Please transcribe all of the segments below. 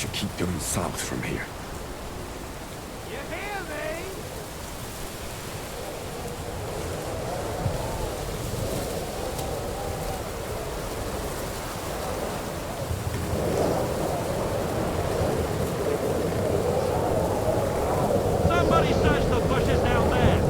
should keep going south from here. You hear me? Somebody search the bushes down there.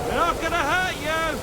They're not gonna hurt you!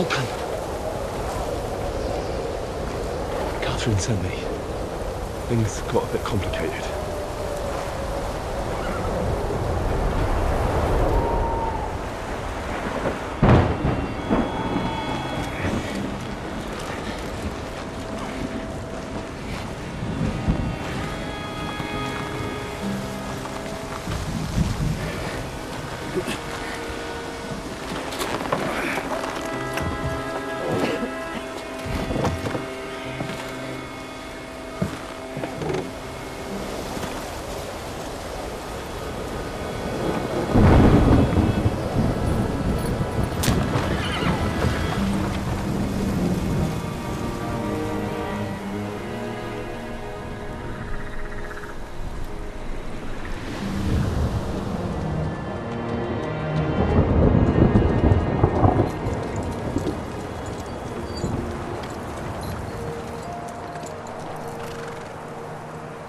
Volkan. Katherine sent me. Things got a bit complicated.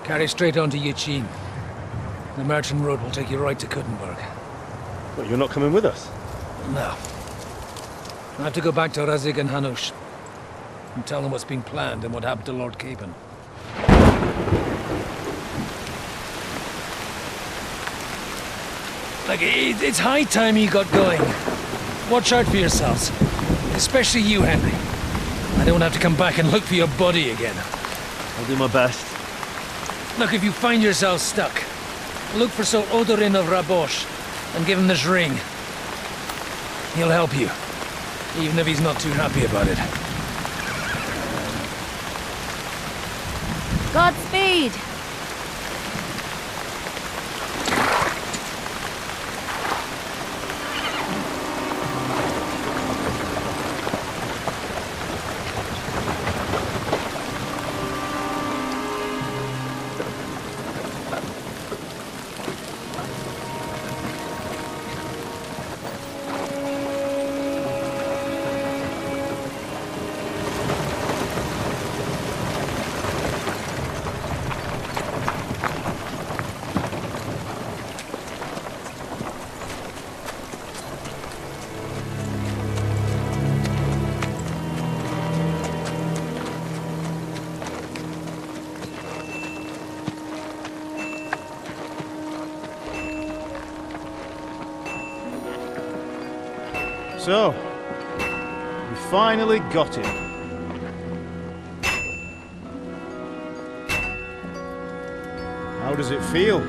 Carry straight on to Yuchin. The merchant road will take you right to Kuttenberg. But you're not coming with us? No. I have to go back to Razik and Hanush and tell them what's been planned and what happened to Lord Capen. Like, it's high time you got going. Watch out for yourselves. Especially you, Henry. I don't have to come back and look for your body again. I'll do my best. Look, if you find yourself stuck, look for Sir Odorin of Rabosh and give him this ring. He'll help you, even if he's not too happy about it. Godspeed! So, we finally got him. How does it feel?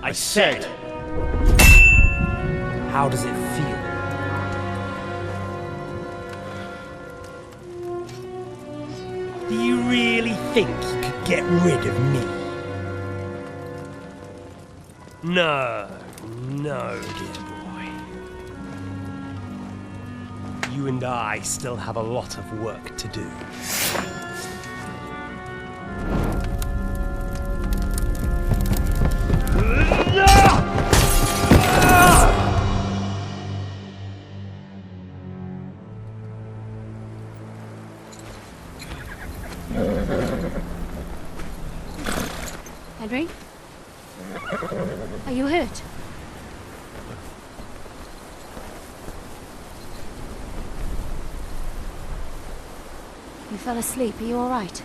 I said, how does it feel? Do you really think you could get rid of me? No, dear boy. You and I still have a lot of work to do. Henry? Are you hurt? You fell asleep. Are you all right?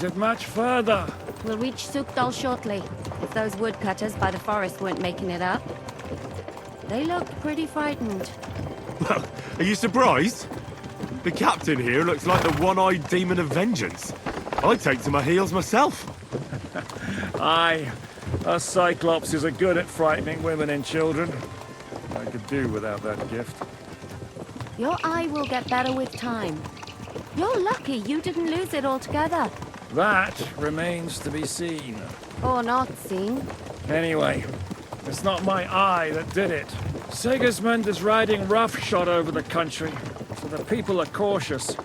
Is it much further? We'll reach Sukdal shortly, if those woodcutters by the forest weren't making it up. They look pretty frightened. Well, are you surprised? The captain here looks like the one-eyed demon of vengeance. I'd take to my heels myself. Aye, us Cyclopses are good at frightening women and children. I could do without that gift. Your eye will get better with time. You're lucky you didn't lose it altogether. That remains to be seen. Or not seen. Anyway, it's not my eye that did it. Sigismund is riding roughshod over the country, so the people are cautious.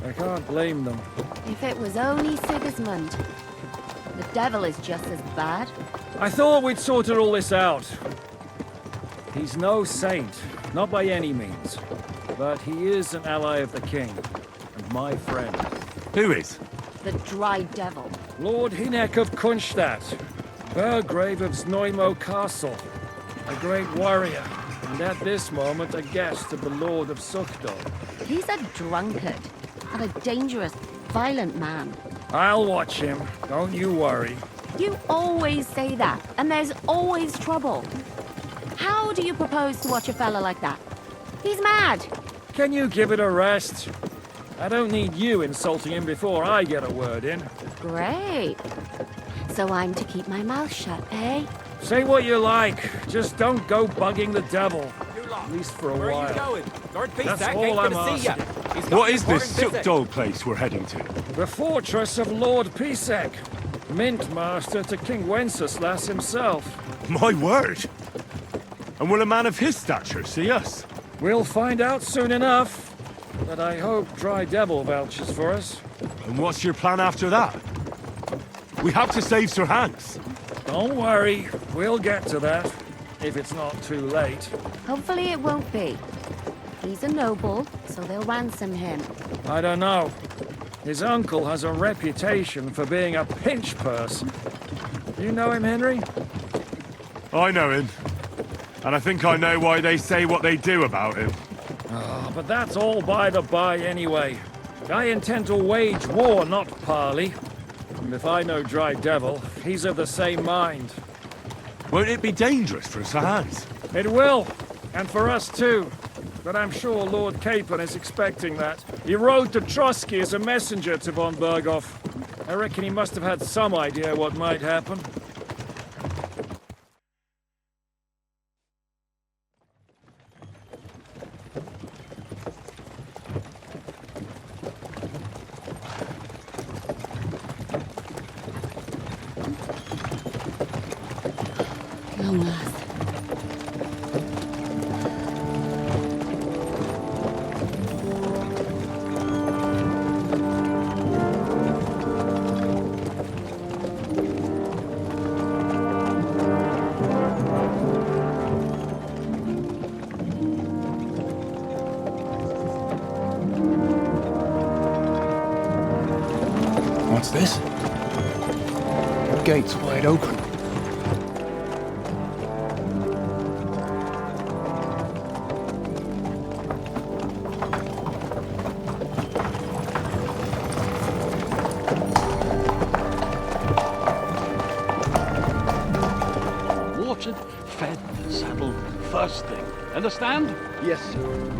I can't blame them. If it was only Sigismund. The devil is just as bad. I thought we'd sorted all this out. He's no saint, not by any means. But he is an ally of the king, and my friend. Who is? The dry devil. Lord Hinek of Kunstadt, Burgrave of Znojmo Castle, a great warrior, and at this moment a guest of the Lord of Sukdal. He's a drunkard, and a dangerous, violent man. I'll watch him, don't you worry. You always say that, and there's always trouble. How do you propose to watch a fella like that? He's mad. Can you give it a rest? I don't need you insulting him before I get a word in. Great. So I'm to keep my mouth shut, eh? Say what you like, just don't go bugging the devil. At least for a while. Where are you going? Lord That's Pisak all ain't I'm gonna see ya. asking. He's got What an is this important visit. Sukdal place we're heading to? The fortress of Lord Pisek, mint master to King Wenceslas himself. My word! And will a man of his stature see us? We'll find out soon enough, but I hope Dry Devil vouches for us. And what's your plan after that? We have to save Sir Hans. Don't worry, we'll get to that, if it's not too late. Hopefully it won't be. He's a noble, so they'll ransom him. I don't know. His uncle has a reputation for being a pinch person. You know him, Henry? I know him. And I think I know why they say what they do about him. Oh, but that's all by the by anyway. I intend to wage war, not parley. And if I know Dry Devil, he's of the same mind. Won't it be dangerous for Sir Hans? It will, and for us too. But I'm sure Lord Capon is expecting that. He rode to Trotsky as a messenger to Von Bergow. I reckon he must have had some idea what might happen. Long last. What's this? Gates wide open. Watered, fed, saddled, first thing. Understand? Yes, sir.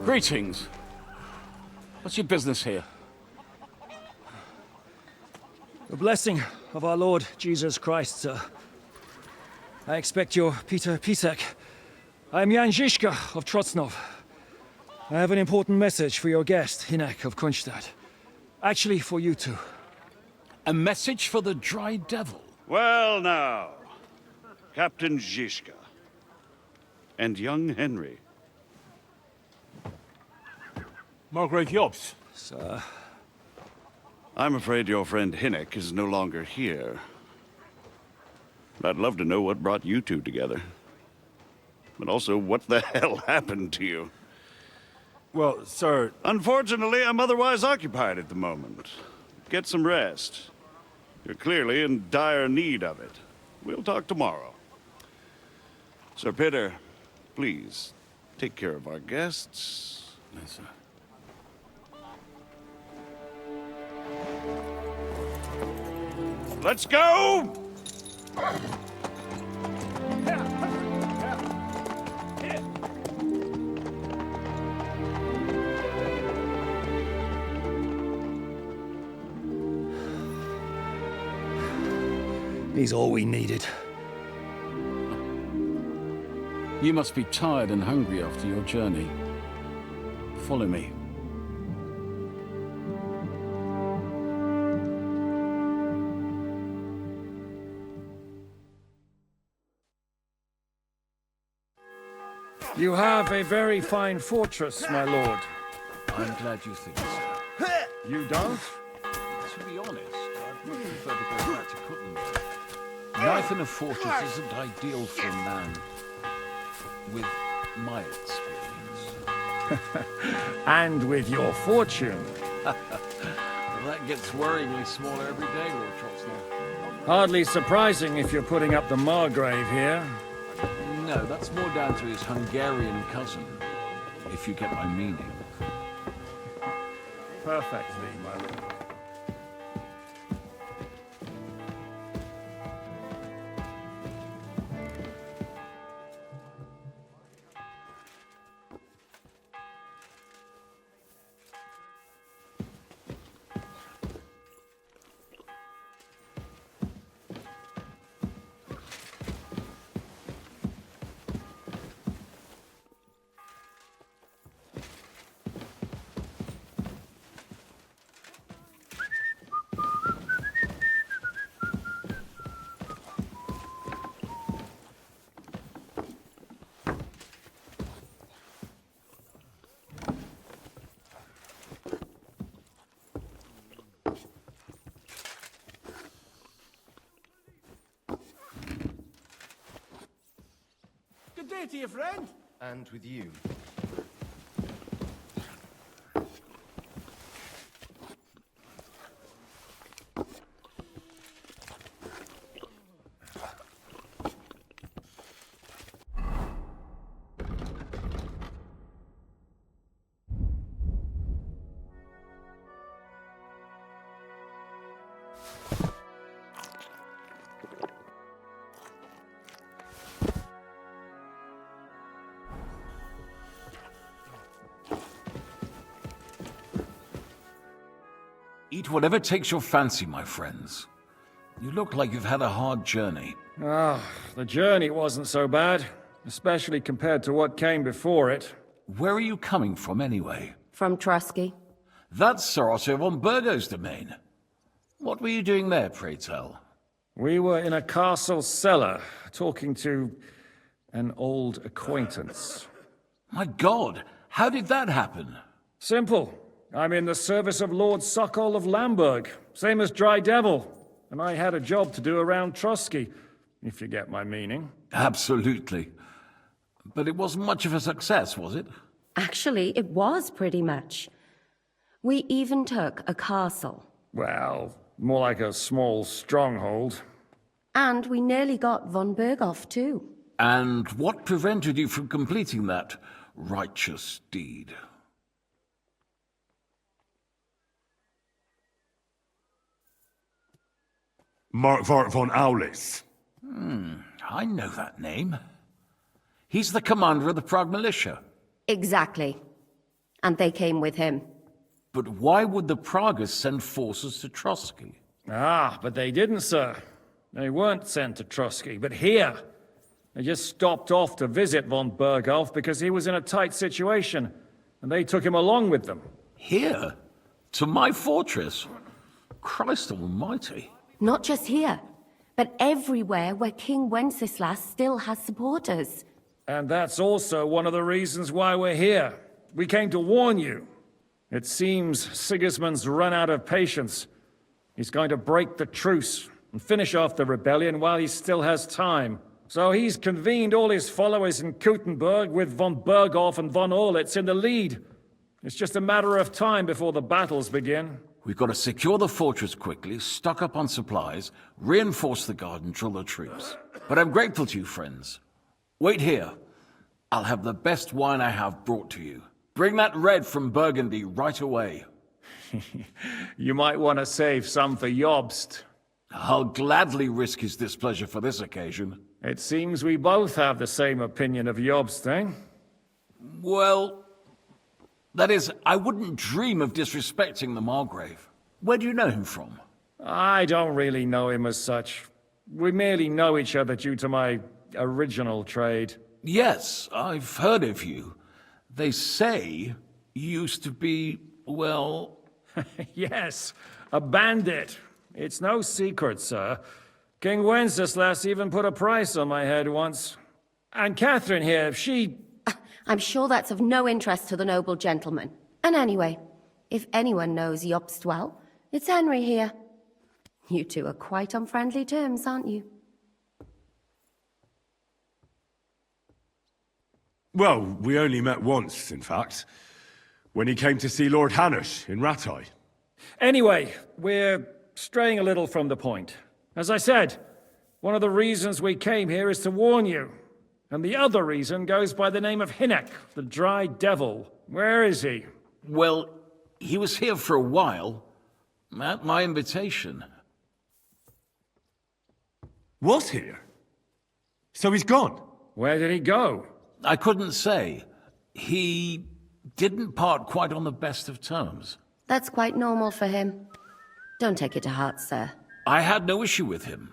Greetings. What's your business here? The blessing of our Lord Jesus Christ, sir. I expect you're Peter Pisek. I am Jan Zizka of Trotsnov. I have an important message for your guest, Hinek of Kunstadt. Actually, for you two. A message for the Dry Devil. Well now, Captain Zizka and young Henry. Margrave Jobs. Sir. I'm afraid your friend Hinek is no longer here. I'd love to know what brought you two together. But also, what the hell happened to you? Well, sir... Unfortunately, I'm otherwise occupied at the moment. Get some rest. You're clearly in dire need of it. We'll talk tomorrow. Sir Peter, please, take care of our guests. Yes, sir. Let's go! He's all we needed. You must be tired and hungry after your journey. Follow me. You have a very fine fortress, my lord. I'm glad you think so. You don't? To be honest, I'd much prefer to go back to Kuttenberg. Life in a fortress isn't ideal for a man with my experience. And with your fortune. That gets worryingly smaller every day, Lord Trotsnell. Hardly surprising if you're putting up the Margrave here. No, that's more down to his Hungarian cousin, if you get my meaning. Perfectly, my lord. Good day to you, friend. And with you. Eat whatever takes your fancy, my friends. You look like you've had a hard journey. The journey wasn't so bad, especially compared to what came before it. Where are you coming from, anyway? From Trusky. That's Sir Otto von Bergow's domain. What were you doing there, pray tell? We were in a castle cellar, talking to an old acquaintance. My God, how did that happen? Simple. I'm in the service of Lord Suckle of Lamberg, same as Dry Devil, and I had a job to do around Trusky, if you get my meaning. Absolutely. But it wasn't much of a success, was it? Actually, it was pretty much. We even took a castle. Well, more like a small stronghold. And we nearly got Von Bergow, too. And what prevented you from completing that righteous deed? Markvart von Aulis. I know that name. He's the commander of the Prague militia. Exactly. And they came with him. But why would the Praguers send forces to Trusky? But they didn't, sir. They weren't sent to Trusky, but here. They just stopped off to visit Von Bergow because he was in a tight situation, and they took him along with them. Here? To my fortress? Christ almighty. Not just here, but everywhere where King Wenceslas still has supporters. And that's also one of the reasons why we're here. We came to warn you. It seems Sigismund's run out of patience. He's going to break the truce, and finish off the rebellion while he still has time. So he's convened all his followers in Kuttenberg with Von Bergow and Von Orlitz in the lead. It's just a matter of time before the battles begin. We've got to secure the fortress quickly, stock up on supplies, reinforce the guard and drill the troops. But I'm grateful to you, friends. Wait here. I'll have the best wine I have brought to you. Bring that red from Burgundy right away. You might want to save some for Jobst. I'll gladly risk his displeasure for this occasion. It seems we both have the same opinion of Jobst, eh? Well, that is, I wouldn't dream of disrespecting the Margrave. Where do you know him from? I don't really know him as such. We merely know each other due to my original trade. Yes, I've heard of you. They say you used to be, well... Yes, a bandit. It's no secret, sir. King Wenceslas even put a price on my head once. And Katherine here, she... I'm sure that's of no interest to the noble gentleman. And anyway, if anyone knows Jobst well, it's Henry here. You two are quite on friendly terms, aren't you? Well, we only met once, in fact. When he came to see Lord Hanush in Rattay. Anyway, we're straying a little from the point. As I said, one of the reasons we came here is to warn you. And the other reason goes by the name of Hynek, the Dry Devil. Where is he? Well, he was here for a while, at my invitation. Was here? So he's gone? Where did he go? I couldn't say. He didn't part quite on the best of terms. That's quite normal for him. Don't take it to heart, sir. I had no issue with him.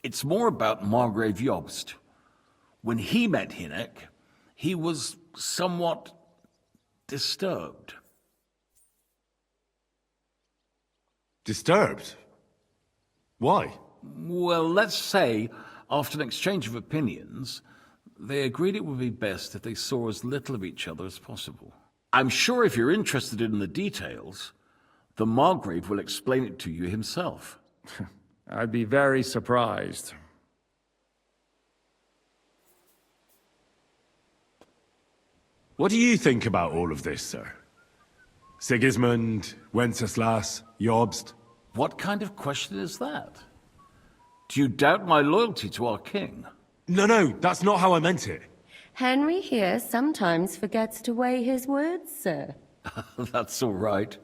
It's more about Margrave Jobst. When he met Hynek, he was somewhat disturbed. Disturbed? Why? Well, let's say, after an exchange of opinions, they agreed it would be best if they saw as little of each other as possible. I'm sure if you're interested in the details, the Margrave will explain it to you himself. I'd be very surprised. What do you think about all of this, sir? Sigismund, Wenceslas, Jobst? What kind of question is that? Do you doubt my loyalty to our king? No, that's not how I meant it. Henry here sometimes forgets to weigh his words, sir. That's all right.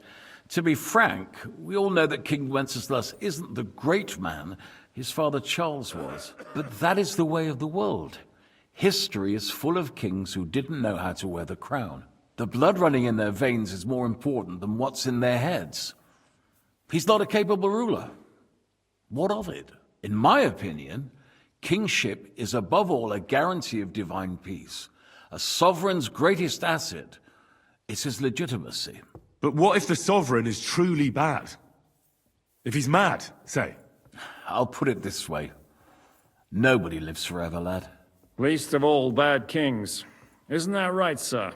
To be frank, we all know that King Wenceslas isn't the great man his father Charles was. But that is the way of the world. History is full of kings who didn't know how to wear the crown. The blood running in their veins is more important than what's in their heads. He's not a capable ruler. What of it? In my opinion, kingship is above all a guarantee of divine peace. A sovereign's greatest asset is his legitimacy. But what if the sovereign is truly bad? If he's mad, say? I'll put it this way. Nobody lives forever, lad. Least of all bad kings. Isn't that right, sir?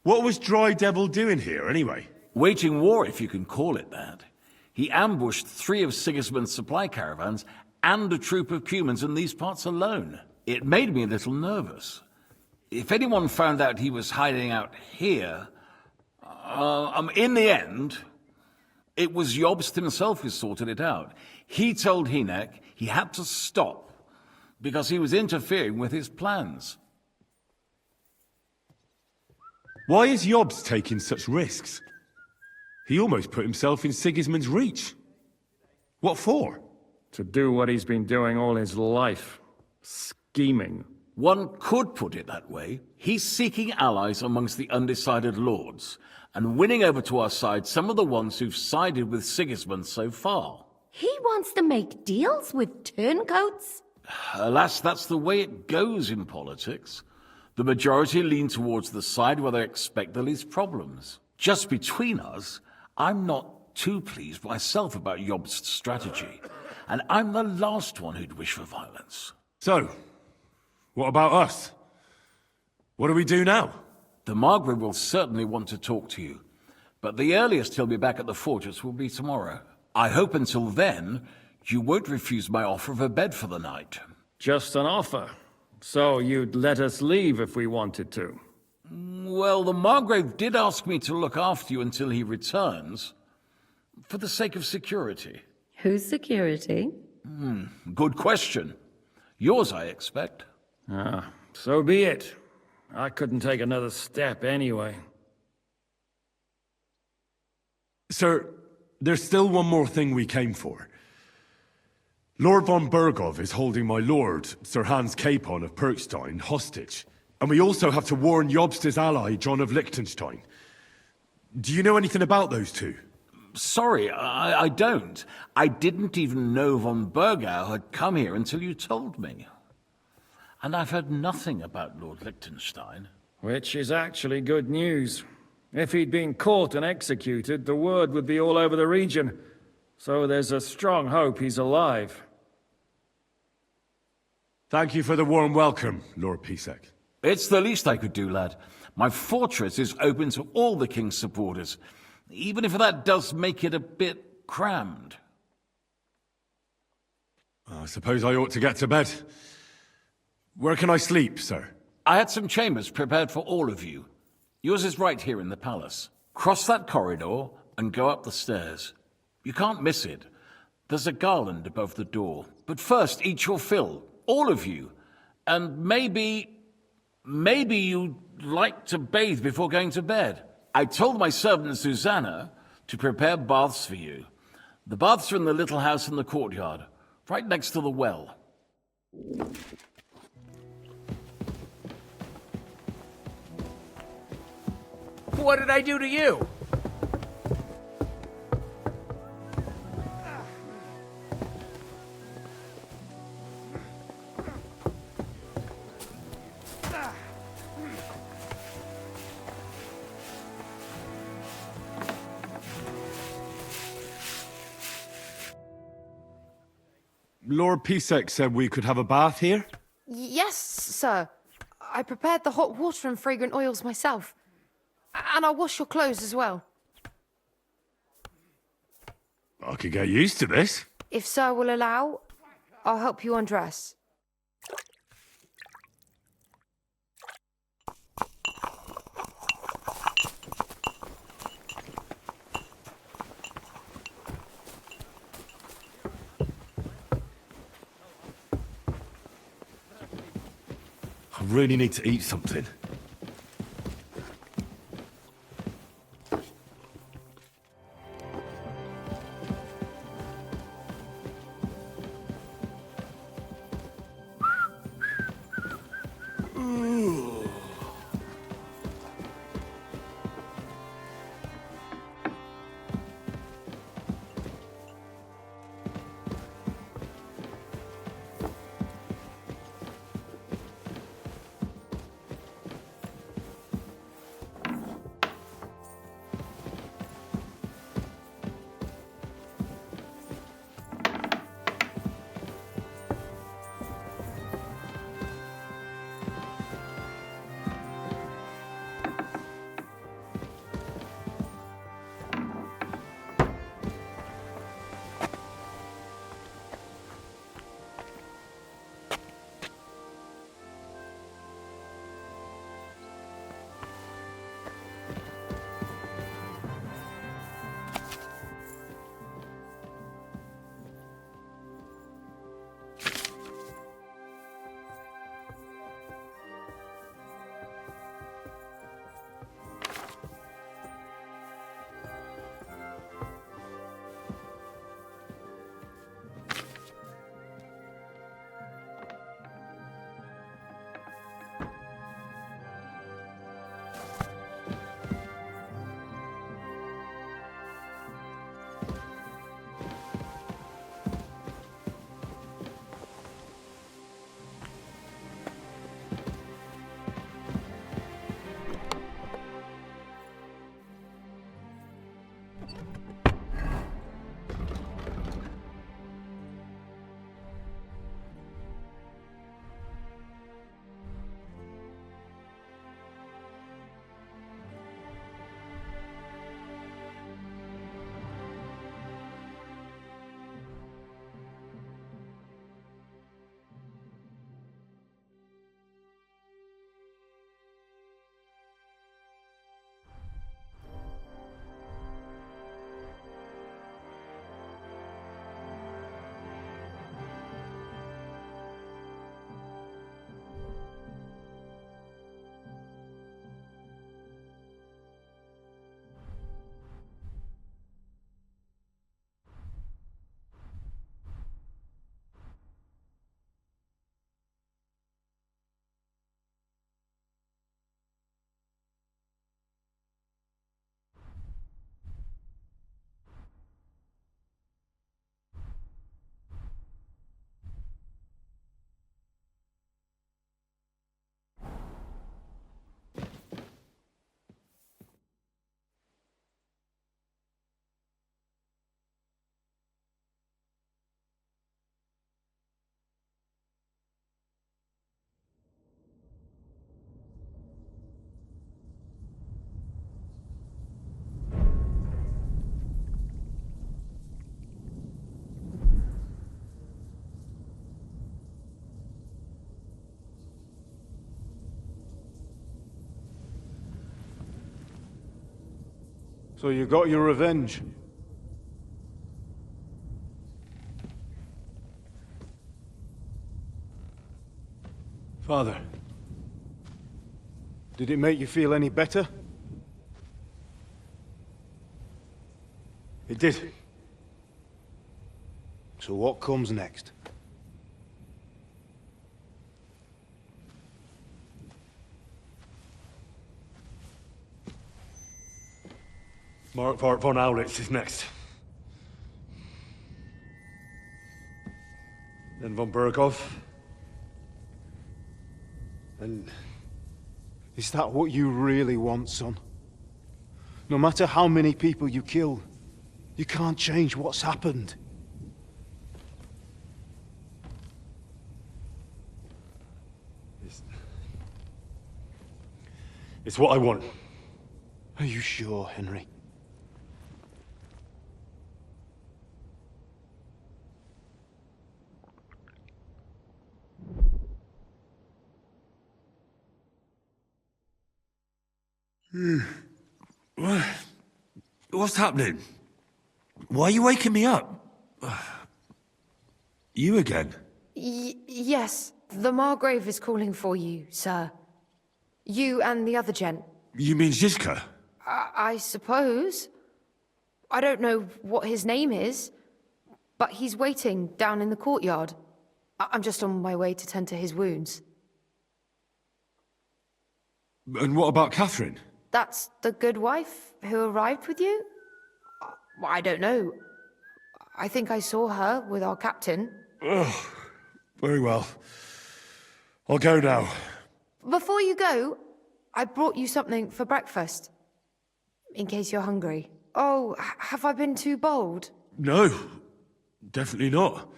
What was Dry Devil doing here, anyway? Waging war, if you can call it that. He ambushed 3 of Sigismund's supply caravans and a troop of Cumans in these parts alone. It made me a little nervous. If anyone found out he was hiding out here... in the end, it was Jobst himself who sorted it out. He told Hynek he had to stop because he was interfering with his plans. Why is Jobst taking such risks? He almost put himself in Sigismund's reach. What for? To do what he's been doing all his life. Scheming. One could put it that way. He's seeking allies amongst the undecided lords, and winning over to our side some of the ones who've sided with Sigismund so far. He wants to make deals with turncoats? Alas, that's the way it goes in politics. The majority lean towards the side where they expect the least problems. Just between us, I'm not too pleased myself about Jobst's strategy, and I'm the last one who'd wish for violence. So, what about us? What do we do now? The Margrave will certainly want to talk to you, but the earliest he'll be back at the fortress will be tomorrow. I hope until then, you won't refuse my offer of a bed for the night. Just an offer. So you'd let us leave if we wanted to? Well, the Margrave did ask me to look after you until he returns, for the sake of security. Whose security? Good question. Yours, I expect. So be it. I couldn't take another step anyway. Sir, there's still one more thing we came for. Lord Von Bergow is holding my lord, Sir Hans Capon of Perkstein, hostage. And we also have to warn Jobsta's ally, John of Liechtenstein. Do you know anything about those two? Sorry, I don't. I didn't even know Von Bergow had come here until you told me. And I've heard nothing about Lord Liechtenstein. Which is actually good news. If he'd been caught and executed, the word would be all over the region. So there's a strong hope he's alive. Thank you for the warm welcome, Lord Pisek. It's the least I could do, lad. My fortress is open to all the king's supporters, even if that does make it a bit crammed. I suppose I ought to get to bed. Where can I sleep, sir? I had some chambers prepared for all of you. Yours is right here in the palace. Cross that corridor and go up the stairs. You can't miss it. There's a garland above the door. But first, eat your fill, all of you. And maybe you'd like to bathe before going to bed. I told my servant Susanna to prepare baths for you. The baths are in the little house in the courtyard, right next to the well. What did I do to you? Lord Pisek said we could have a bath here? Yes, sir. I prepared the hot water and fragrant oils myself. And I'll wash your clothes as well. I could get used to this. If sir will allow, I'll help you undress. I really need to eat something. So you got your revenge. Father, did it make you feel any better? It did. So what comes next? Mark von Aulitz is next. Then Von Bergow. And is that what you really want, son? No matter how many people you kill, you can't change what's happened. It's what I want. Are you sure, Henry? What's happening? Why are you waking me up? You again? Yes, the Margrave is calling for you, sir. You and the other gent. You mean Zizka? I suppose. I don't know what his name is, but he's waiting down in the courtyard. I'm just on my way to tend to his wounds. And what about Katherine? That's the good wife who arrived with you? I don't know. I think I saw her with our captain. Oh, very well. I'll go now. Before you go, I brought you something for breakfast. In case you're hungry. Oh, have I been too bold? No, definitely not.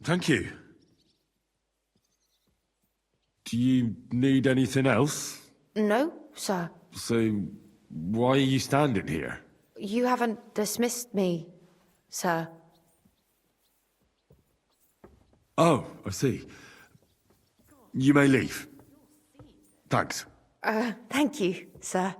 Thank you. Do you need anything else? No, sir. So, why are you standing here? You haven't dismissed me, sir. Oh, I see. You may leave. Thanks. Thank you, sir.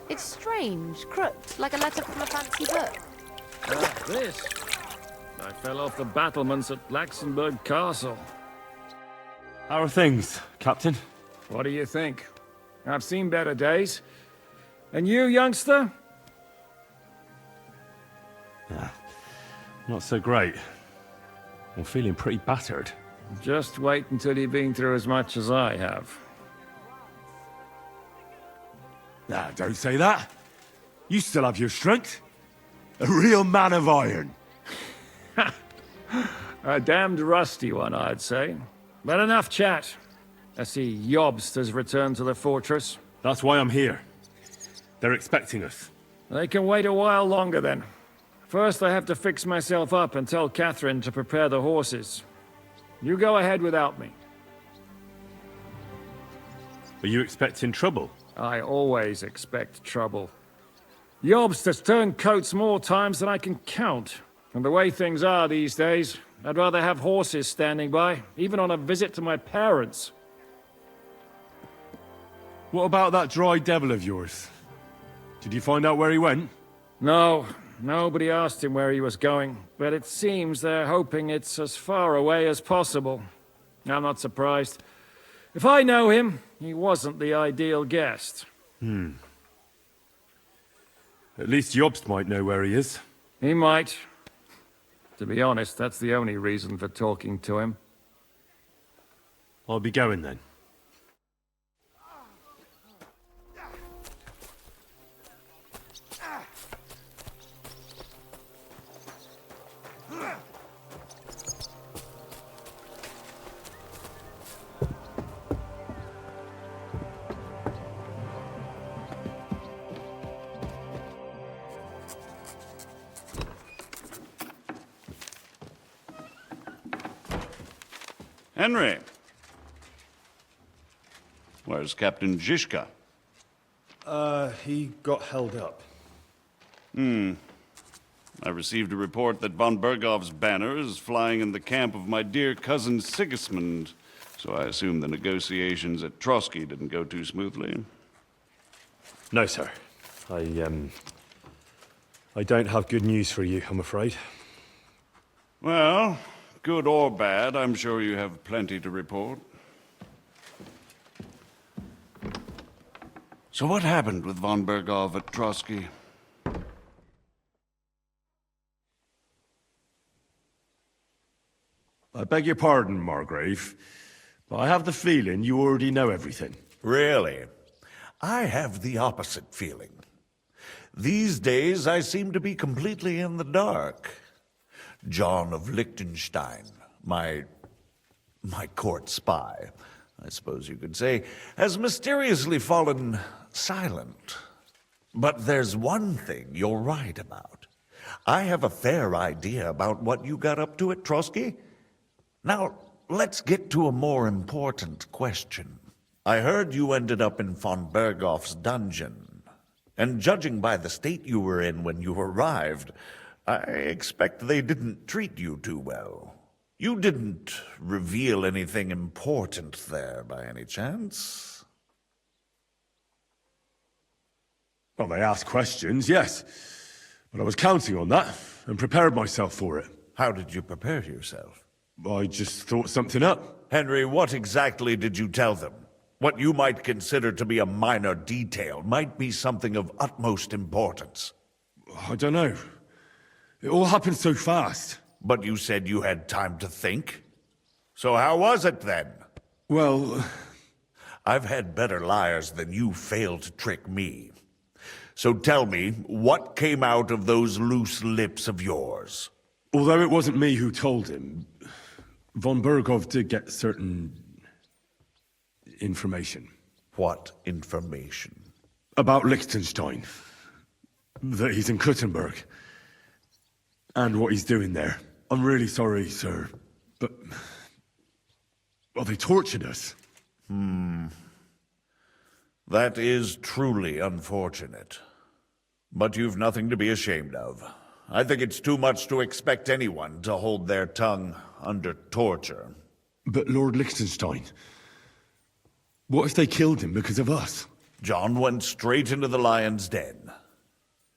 It's strange, crooked, like a letter from a fancy book. This? I fell off the battlements at Laxenburg Castle. How are things, Captain? What do you think? I've seen better days. And you, youngster? Yeah, not so great. I'm feeling pretty battered. Just wait until you've been through as much as I have. Nah, don't say that. You still have your strength. A real man of iron. A damned rusty one, I'd say. But enough chat. I see Jobst has returned to the fortress. That's why I'm here. They're expecting us. They can wait a while longer then. First I have to fix myself up and tell Katherine to prepare the horses. You go ahead without me. Are you expecting trouble? I always expect trouble. Jobst has turned coats more times than I can count. And the way things are these days, I'd rather have horses standing by, even on a visit to my parents. What about that dry devil of yours? Did you find out where he went? No, Nobody asked him where he was going, but it seems they're hoping it's as far away as possible. I'm not surprised. If I know him, he wasn't the ideal guest. At least Jobst might know where he is. He might. To be honest, that's the only reason for talking to him. I'll be going then. Henry. Where's Captain Zizka? He got held up. I received a report that Von Bergow's banner is flying in the camp of my dear cousin Sigismund, so I assume the negotiations at Trotsky didn't go too smoothly. No, sir. I don't have good news for you, I'm afraid. Well, good or bad, I'm sure you have plenty to report. So what happened with Von Bergow at Trotsky? I beg your pardon, Margrave, but I have the feeling you already know everything. Really? I have the opposite feeling. These days, I seem to be completely in the dark. John of Liechtenstein, my court spy, I suppose you could say, has mysteriously fallen silent. But there's one thing you're right about. I have a fair idea about what you got up to at Trotsky. Now, let's get to a more important question. I heard you ended up in von Bergow's dungeon, and judging by the state you were in when you arrived, I expect they didn't treat you too well. You didn't reveal anything important there by any chance? Well, they asked questions, yes. But I was counting on that, and prepared myself for it. How did you prepare yourself? I just thought something up. Henry, what exactly did you tell them? What you might consider to be a minor detail might be something of utmost importance. I don't know. It all happened so fast. But you said you had time to think. So how was it then? Well, I've had better liars than you fail to trick me. So tell me, what came out of those loose lips of yours? although it wasn't me who told him, Von Bergow did get certain information. What information? About Liechtenstein. That he's in Kuttenberg. And what he's doing there. I'm really sorry, sir, but... well, they tortured us. That is truly unfortunate. But you've nothing to be ashamed of. I think it's too much to expect anyone to hold their tongue under torture. But Lord Liechtenstein... what if they killed him because of us? John went straight into the lion's den.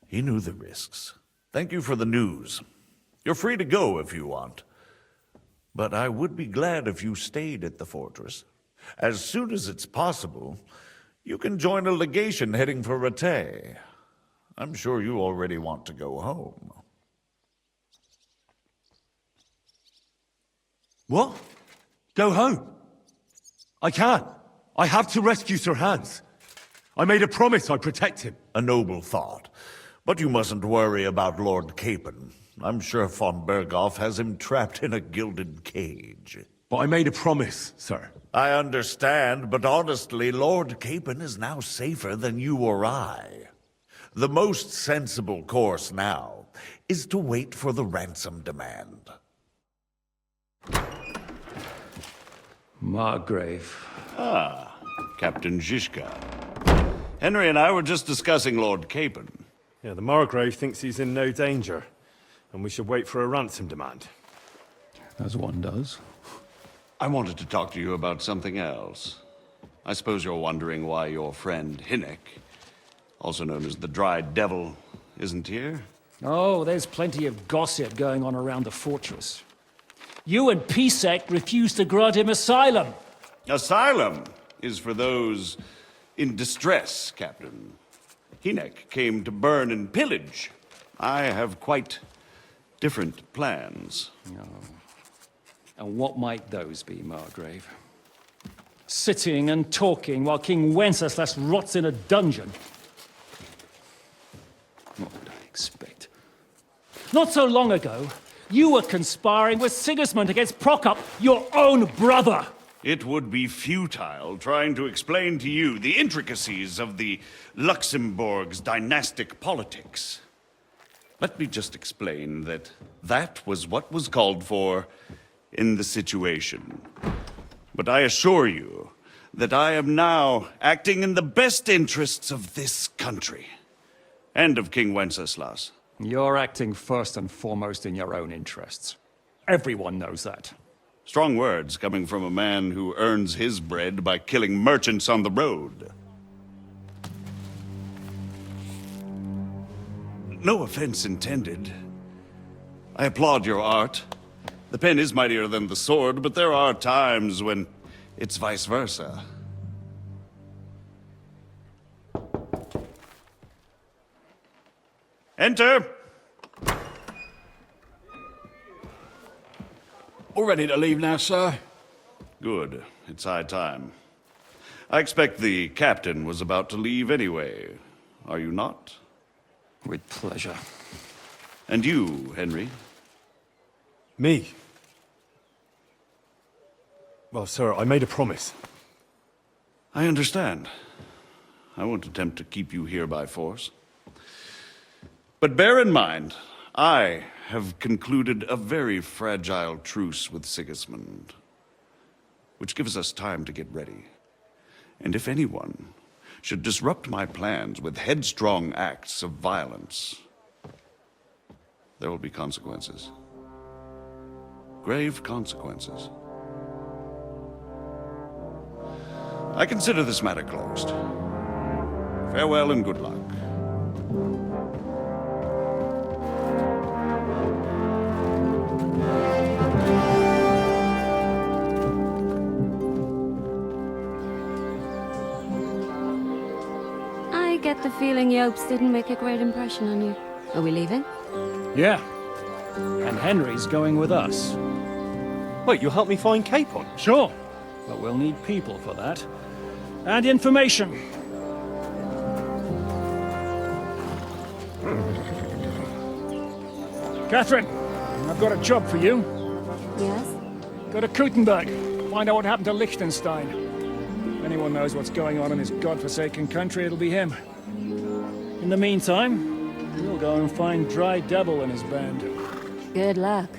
He knew the risks. Thank you for the news. You're free to go if you want. But I would be glad if you stayed at the fortress. As soon as it's possible, you can join a legation heading for Rattay. I'm sure you already want to go home. What? Go home? I can't. I have to rescue Sir Hans. I made a promise I'd protect him. A noble thought. But you mustn't worry about Lord Capon. I'm sure von Bergow has him trapped in a gilded cage. But I made a promise, sir. I understand, but honestly, Lord Capon is now safer than you or I. The most sensible course now is to wait for the ransom demand. Margrave. Ah, Captain Zizka. Henry and I were just discussing Lord Capon. Yeah, the Margrave thinks he's in no danger, and we should wait for a ransom demand. As one does. I wanted to talk to you about something else. I suppose you're wondering why your friend Hinnek, also known as the Dry Devil, isn't here? Oh, there's plenty of gossip going on around the fortress. You and Pisek refused to grant him asylum. Asylum is for those in distress, Captain. Hinek came to burn and pillage. I have quite different plans. Oh. And what might those be, Margrave? Sitting and talking while King Wenceslas rots in a dungeon. What would I expect? Not so long ago, you were conspiring with Sigismund against Prokop, your own brother. It would be futile trying to explain to you the intricacies of the Luxembourg's dynastic politics. Let me just explain that that was what was called for in the situation. But I assure you that I am now acting in the best interests of this country and of King Wenceslas. You're acting first and foremost in your own interests. Everyone knows that. Strong words coming from a man who earns his bread by killing merchants on the road. No offense intended. I applaud your art. The pen is mightier than the sword, but there are times when it's vice versa. Enter! All ready to leave now, sir? Good. It's high time. I expect the captain was about to leave anyway. Are you not? With pleasure. And you, Henry? Me? Well, sir, I made a promise. I understand. I won't attempt to keep you here by force. But bear in mind, I have concluded a very fragile truce with Sigismund, which gives us time to get ready. And if anyone should disrupt my plans with headstrong acts of violence, there will be consequences. Grave consequences. I consider this matter closed. Farewell and good luck. I get the feeling Yopes didn't make a great impression on you. Are we leaving? Yeah. And Henry's going with us. Wait, you'll help me find Capon? Sure. But we'll need people for that. And information. Katherine, I've got a job for you. Yes? Go to Kuttenberg. Find out what happened to Liechtenstein. If anyone knows what's going on in this godforsaken country, it'll be him. In the meantime, we'll go and find Dry Devil and his band. Good luck.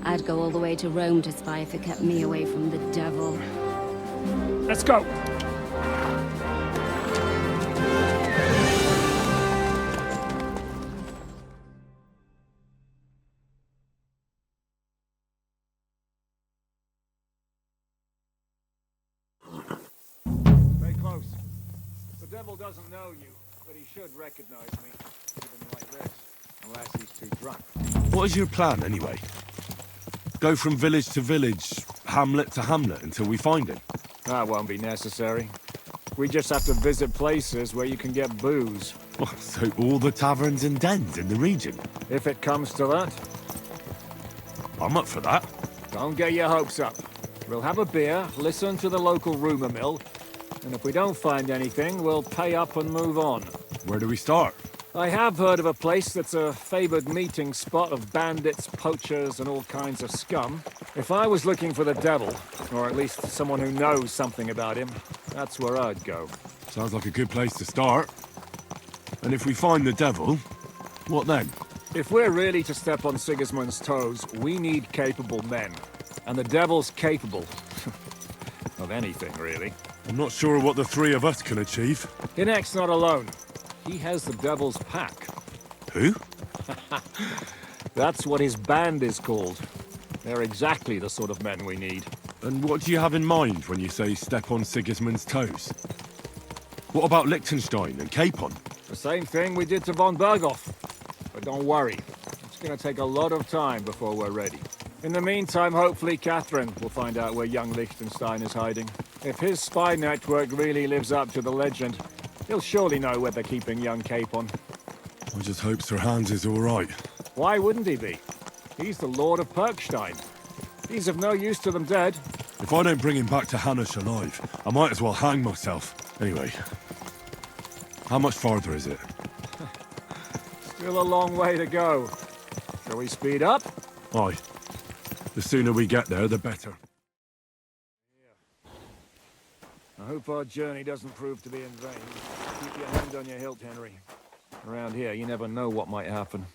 I'd go all the way to Rome to spy if it kept me away from the devil. Let's go! Stay close. The devil doesn't know you, but he should recognize me, even like this, unless he's too drunk. What is your plan, anyway? Go from village to village, hamlet to hamlet, until we find him? That won't be necessary. We just have to visit places where you can get booze. Oh, so all the taverns and dens in the region? If it comes to that. I'm up for that. Don't get your hopes up. We'll have a beer, listen to the local rumour mill, and if we don't find anything, we'll pay up and move on. Where do we start? I have heard of a place that's a favoured meeting spot of bandits, poachers, and all kinds of scum. If I was looking for the devil, or at least someone who knows something about him, that's where I'd go. Sounds like a good place to start. And if we find the devil, what then? If we're really to step on Sigismund's toes, we need capable men. And the devil's capable of anything, really. I'm not sure what the three of us can achieve. Hinek's not alone. He has the devil's pack. Who? That's what his band is called. They're exactly the sort of men we need. And what do you have in mind when you say step on Sigismund's toes? What about Liechtenstein and Capon? The same thing we did to Von Bergow. But don't worry. It's gonna take a lot of time before we're ready. In the meantime, hopefully Katherine will find out where young Liechtenstein is hiding. If his spy network really lives up to the legend, he'll surely know where they're keeping young Capon. I just hope Sir Hans is all right. Why wouldn't he be? He's the Lord of Perkstein. He's of no use to them dead. If I don't bring him back to Hanush alive, I might as well hang myself. Anyway, how much farther is it? Still a long way to go. Shall we speed up? Aye. The sooner we get there, the better. I hope our journey doesn't prove to be in vain. Keep your hand on your hilt, Henry. Around here, you never know what might happen.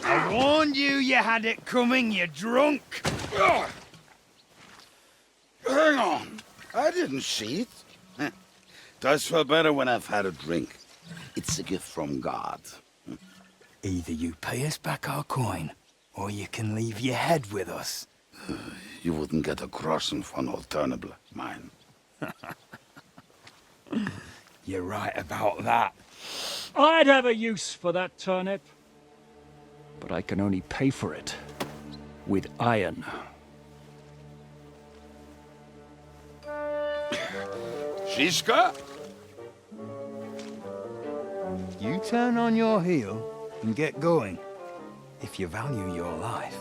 I warned you had it coming, you drunk. Hang on. I didn't see it. Does feel better when I've had a drink. It's a gift from God. Either you pay us back our coin, or you can leave your head with us. You wouldn't get a groschen for an alternative mine. You're right about that. I'd have a use for that turnip. But I can only pay for it with iron. Zizka? You turn on your heel and get going. If you value your life.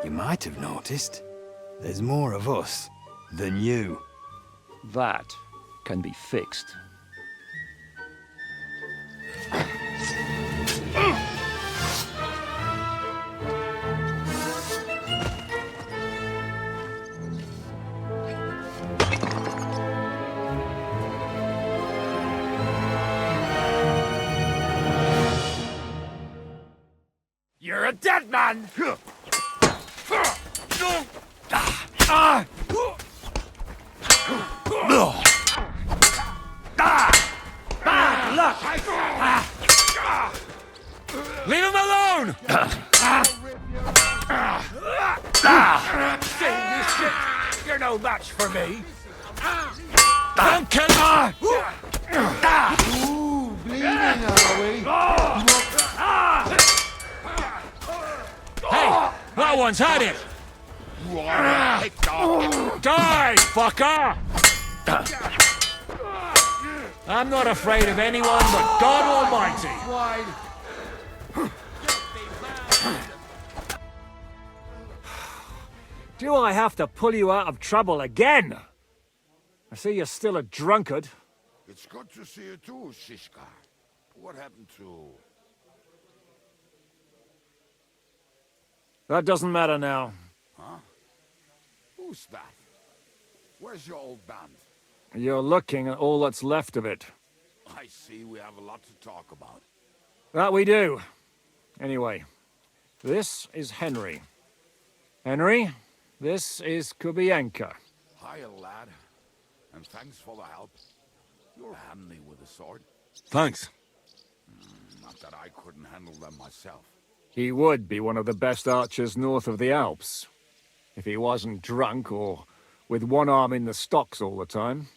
You might have noticed there's more of us than you. That can be fixed. You're a dead man! Leave him alone! You're no match for me. Don't kill me! Ooh, bleeding, are we? Hey, that one's had it! Die, fucker! I'm not afraid of anyone but God Almighty. Do I have to pull you out of trouble again? I see you're still a drunkard. It's good to see you too, Zizka. What happened to... That doesn't matter now. Huh? Who's that? Where's your old band? You're looking at all that's left of it. I see we have a lot to talk about. That we do. Anyway, this is Henry. Henry, this is Kubienka. Hiya, lad. And thanks for the help. You're handy with a sword. Thanks. Not that I couldn't handle them myself. He would be one of the best archers north of the Alps. If he wasn't drunk or with one arm in the stocks all the time.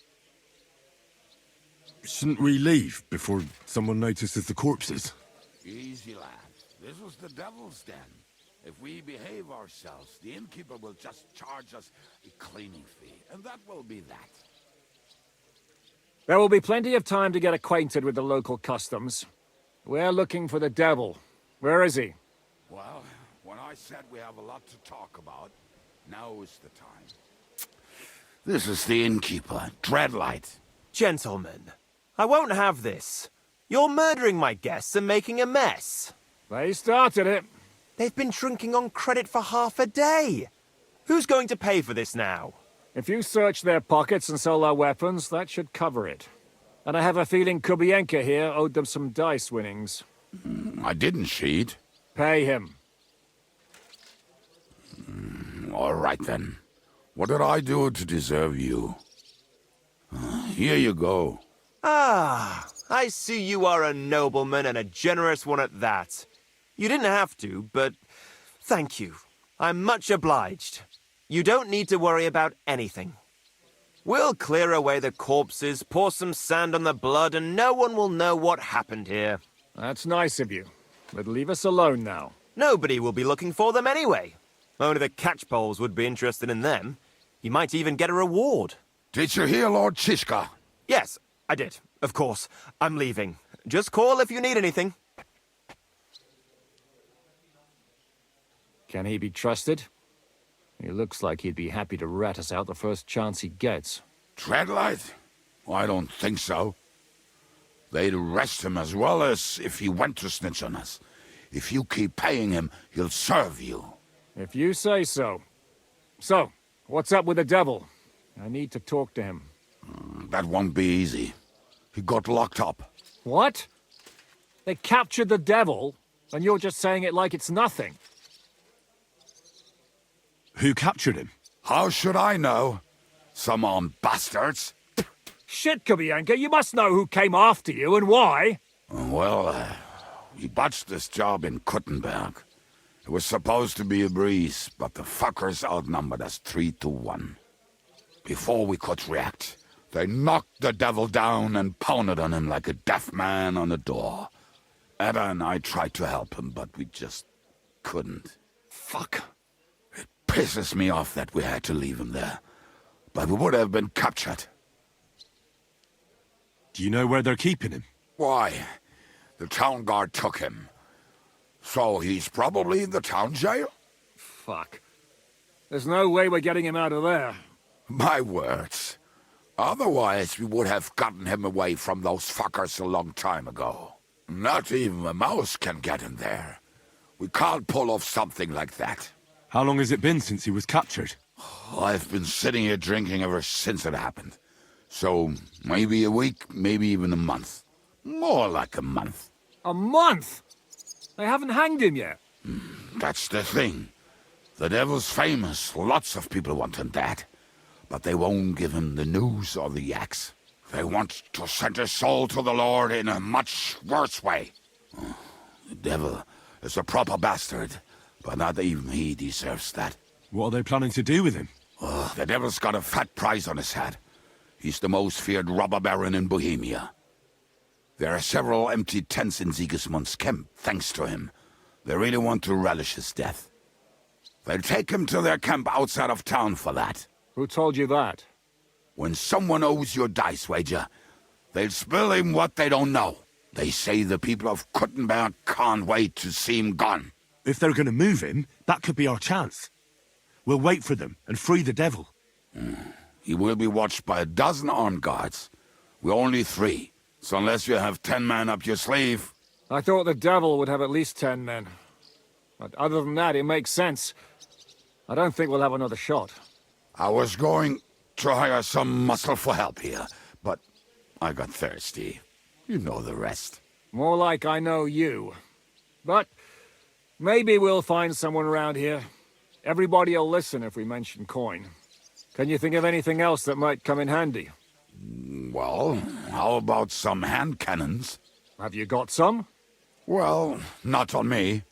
Shouldn't we leave before someone notices the corpses? Easy, lad. This was the devil's den. If we behave ourselves, the innkeeper will just charge us a cleaning fee, and that will be that. There will be plenty of time to get acquainted with the local customs. We're looking for the devil. Where is he? Well, when I said we have a lot to talk about, now is the time. This is the innkeeper, Dreadlight. Gentlemen, I won't have this. You're murdering my guests and making a mess. They started it. They've been drinking on credit for half a day. Who's going to pay for this now? If you search their pockets and sell their weapons, that should cover it. And I have a feeling Kubienka here owed them some dice winnings. I didn't cheat. Pay him. All right, then. What did I do to deserve you? Here you go. Ah, I see you are a nobleman and a generous one at that. You didn't have to, but thank you. I'm much obliged. You don't need to worry about anything. We'll clear away the corpses, pour some sand on the blood, and no one will know what happened here. That's nice of you. But leave us alone now. Nobody will be looking for them anyway. Only the catchpoles would be interested in them. You might even get a reward. Did you hear Lord Zizka? Yes, I did. Of course. I'm leaving. Just call if you need anything. Can he be trusted? He looks like he'd be happy to rat us out the first chance he gets. Treadlight? I don't think so. They'd arrest him as well as if he went to snitch on us. If you keep paying him, he'll serve you. If you say so. So, what's up with the devil? I need to talk to him. That won't be easy. He got locked up. What? They captured the devil, and you're just saying it like it's nothing. Who captured him? How should I know? Some armed bastards. Shit, Kubianka, you must know who came after you and why. Well, we botched this job in Kuttenberg. It was supposed to be a breeze, but the fuckers outnumbered us 3-1. Before we could react, they knocked the devil down and pounded on him like a deaf man on a door. Ada and I tried to help him, but we just couldn't. Fuck. It pisses me off that we had to leave him there, but we would have been captured. Do you know where they're keeping him? Why? The town guard took him. So he's probably in the town jail? Fuck. There's no way we're getting him out of there. My words. Otherwise, we would have gotten him away from those fuckers a long time ago. Not even a mouse can get in there. We can't pull off something like that. How long has it been since he was captured? I've been sitting here drinking ever since it happened. So, maybe a week, maybe even a month. More like a month. A month? They haven't hanged him yet. That's the thing. The devil's famous. Lots of people want him dead. But they won't give him the news or the axe. They want to send his soul to the Lord in a much worse way. The devil is a proper bastard, but not even he deserves that. What are they planning to do with him? The devil's got a fat price on his head. He's the most feared robber baron in Bohemia. There are several empty tents in Sigismund's camp, thanks to him. They really want to relish his death. They'll take him to their camp outside of town for that. Who told you that? When someone owes you a dice wager, they'll spill him what they don't know. They say the people of Kuttenberg can't wait to see him gone. If they're going to move him, that could be our chance. We'll wait for them and free the devil. He will be watched by 12 armed guards. We're only 3, so unless you have 10 men up your sleeve... I thought the devil would have at least 10 men. But other than that, it makes sense. I don't think we'll have another shot. I was going to hire some muscle for help here, but I got thirsty. You know the rest. More like I know you. But maybe we'll find someone around here. Everybody'll listen if we mention coin. Can you think of anything else that might come in handy? Well, how about some hand cannons? Have you got some? Well, not on me.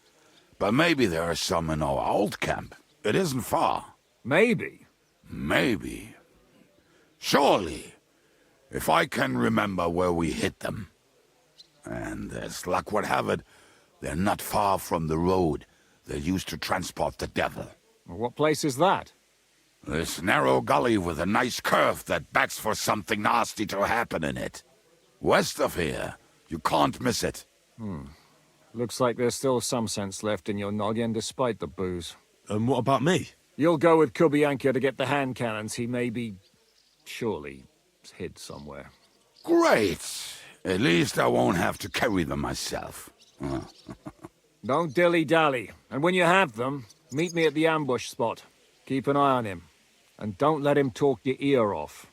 But maybe there are some in our old camp. It isn't far. Maybe? Maybe. Surely. If I can remember where we hid them. And as luck would have it, they're not far from the road they used to transport the devil. What place is that? This narrow gully with a nice curve that begs for something nasty to happen in it. West of here. You can't miss it. Looks like there's still some sense left in your noggin despite the booze. And what about me? You'll go with Kubianka to get the hand cannons. He may be... surely hid somewhere. Great! At least I won't have to carry them myself. Don't dilly-dally. And when you have them, meet me at the ambush spot. Keep an eye on him. And don't let him talk your ear off.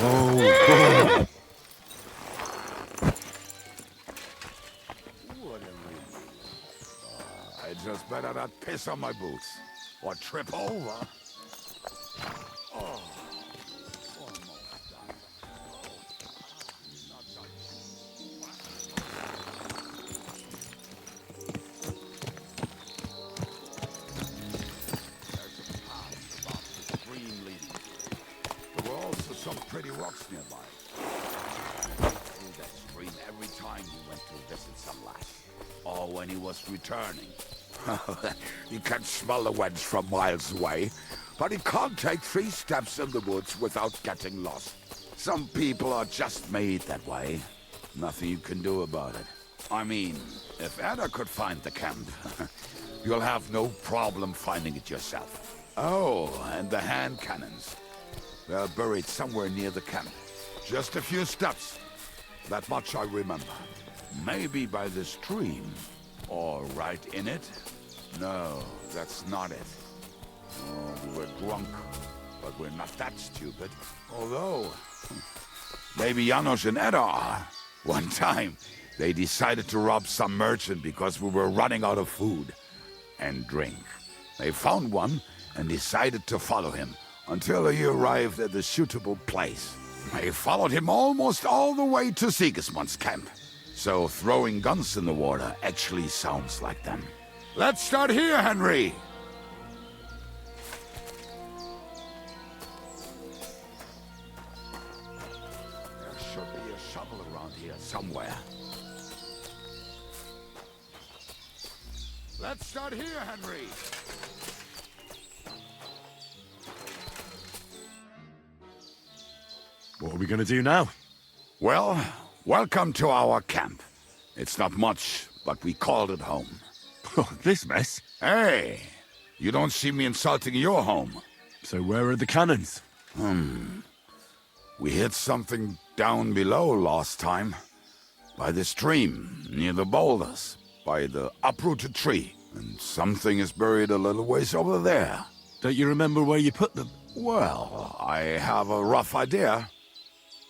Oh, I just better not piss on my boots or trip over. Pretty rocks nearby. Through that stream every time he went to visit some lass. Or when he was returning. He can smell the wench from miles away, but he can't take 3 steps in the woods without getting lost. Some people are just made that way. Nothing you can do about it. I mean, if Ada could find the camp, you'll have no problem finding it yourself. Oh, and the hand cannons. They're buried somewhere near the camp. Just a few steps. That much I remember. Maybe by the stream. Or right in it? No, that's not it. Oh, we were drunk. But we're not that stupid. Although, maybe Janos and Edda are. One time, they decided to rob some merchant because we were running out of food and drink. They found one and decided to follow him until he arrived at a suitable place. They followed him almost all the way to Sigismund's camp. So throwing guns in the water actually sounds like them. Let's start here, Henry! There should be a shovel around here somewhere. Let's start here, Henry! what are we going to do now? Well, welcome to our camp. It's not much, but we called it home. This mess? Hey, you don't see me insulting your home. So where are the cannons? We hit something down below last time. By the stream, near the boulders, by the uprooted tree. And something is buried a little ways over there. Don't you remember where you put them? Well, I have a rough idea.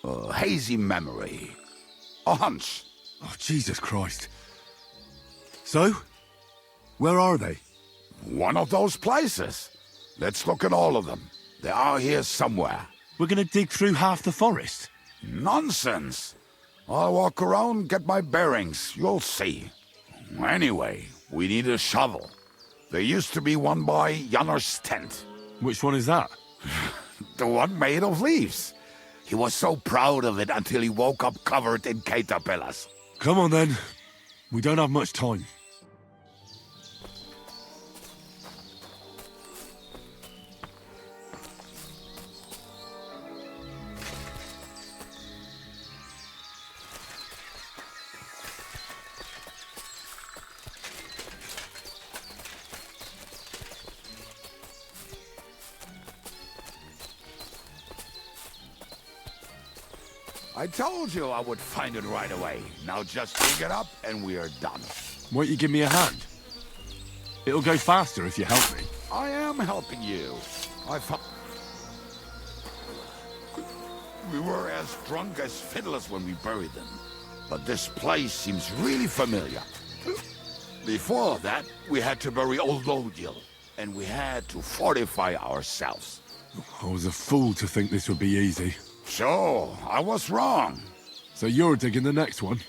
A hazy memory. A hunch. Oh, Jesus Christ. So? Where are they? One of those places. Let's look at all of them. They are here somewhere. We're gonna dig through half the forest. Nonsense. I'll walk around, get my bearings. You'll see. Anyway, we need a shovel. There used to be one by Janner's tent. Which one is that? The one made of leaves. He was so proud of it until he woke up covered in caterpillars. Come on then. We don't have much time. I told you I would find it right away. Now just dig it up and we are done. Won't you give me a hand? It'll go faster if you help me. I am helping you. We were as drunk as fiddlers when we buried them. But this place seems really familiar. Before that, we had to bury old Lodil. And we had to fortify ourselves. I was a fool to think this would be easy. So, I was wrong. So you're digging the next one?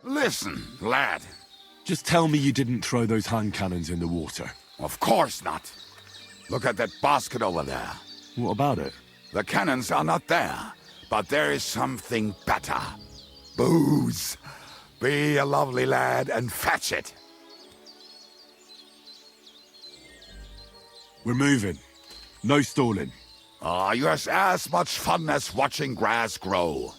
Listen, lad. Just tell me you didn't throw those hand cannons in the water. Of course not. Look at that basket over there. What about it? The cannons are not there. But there is something better. Booze. Be a lovely lad and fetch it. We're moving. No stalling. You're as much fun as watching grass grow.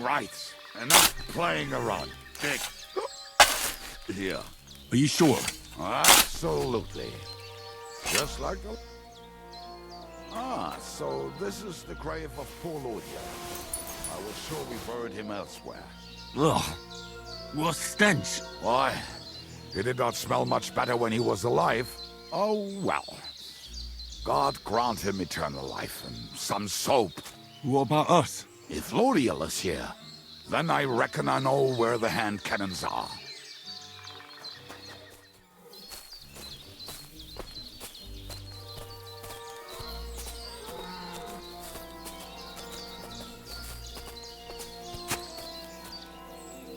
Right. Enough playing around, Dick. Here. Are you sure? Absolutely. Just like the... Ah, so this is the grave of poor Lord. I was sure we buried him elsewhere. Ugh. What stench. Why? He did not smell much better when he was alive. Oh, well. God grant him eternal life and some soap. What about us? If Lodiel is here, then I reckon I know where the hand cannons are.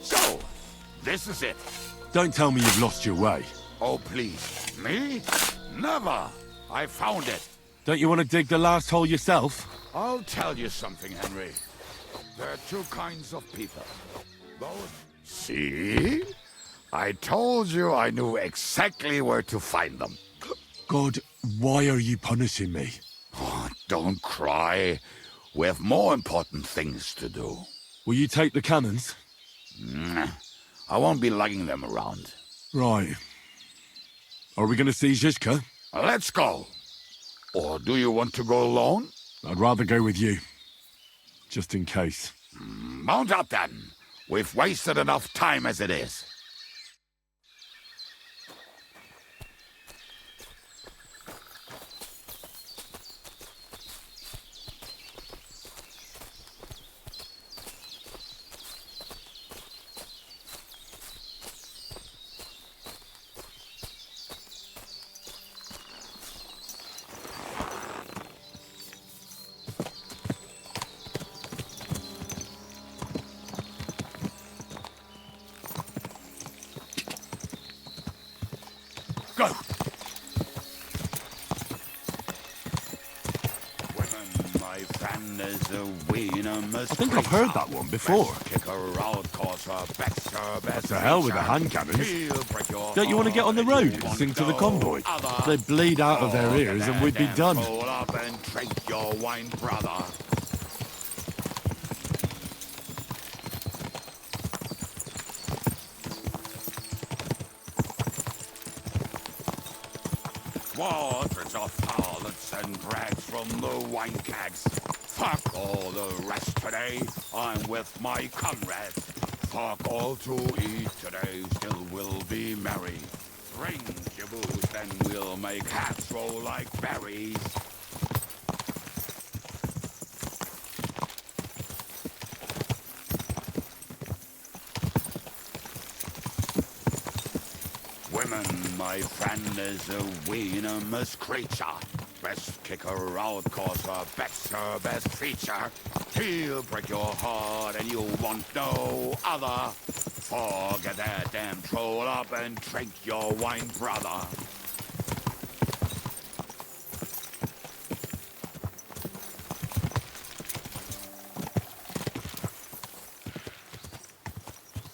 So, this is it. Don't tell me you've lost your way. Oh, please. Me? Never. I found it. Don't you want to dig the last hole yourself? I'll tell you something, Henry. There are two kinds of people. Those... See? I told you I knew exactly where to find them. God, why are you punishing me? Oh, don't cry. We have more important things to do. Will you take the cannons? I won't be lugging them around. Right. Are we going to see Zizka? Let's go. Or do you want to go alone? I'd rather go with you. Just in case. Mount up then. We've wasted enough time as it is. Go! I think I've heard that one before. To hell with the hand cannons. Don't you want to get on the road and sing to the convoy? They'd bleed out of their ears and we'd be done. Waters of harlots and drags from the wine kegs. Fuck all the rest today, I'm with my comrades. Fuck all to eat today, still we'll be merry. Drink your booze, then we'll make hats roll like berries. Women, my friend, is a venomous creature. Best kick her out, cause her back's her best feature. He'll break your heart and you want no other. Forget that damn troll up and drink your wine, brother.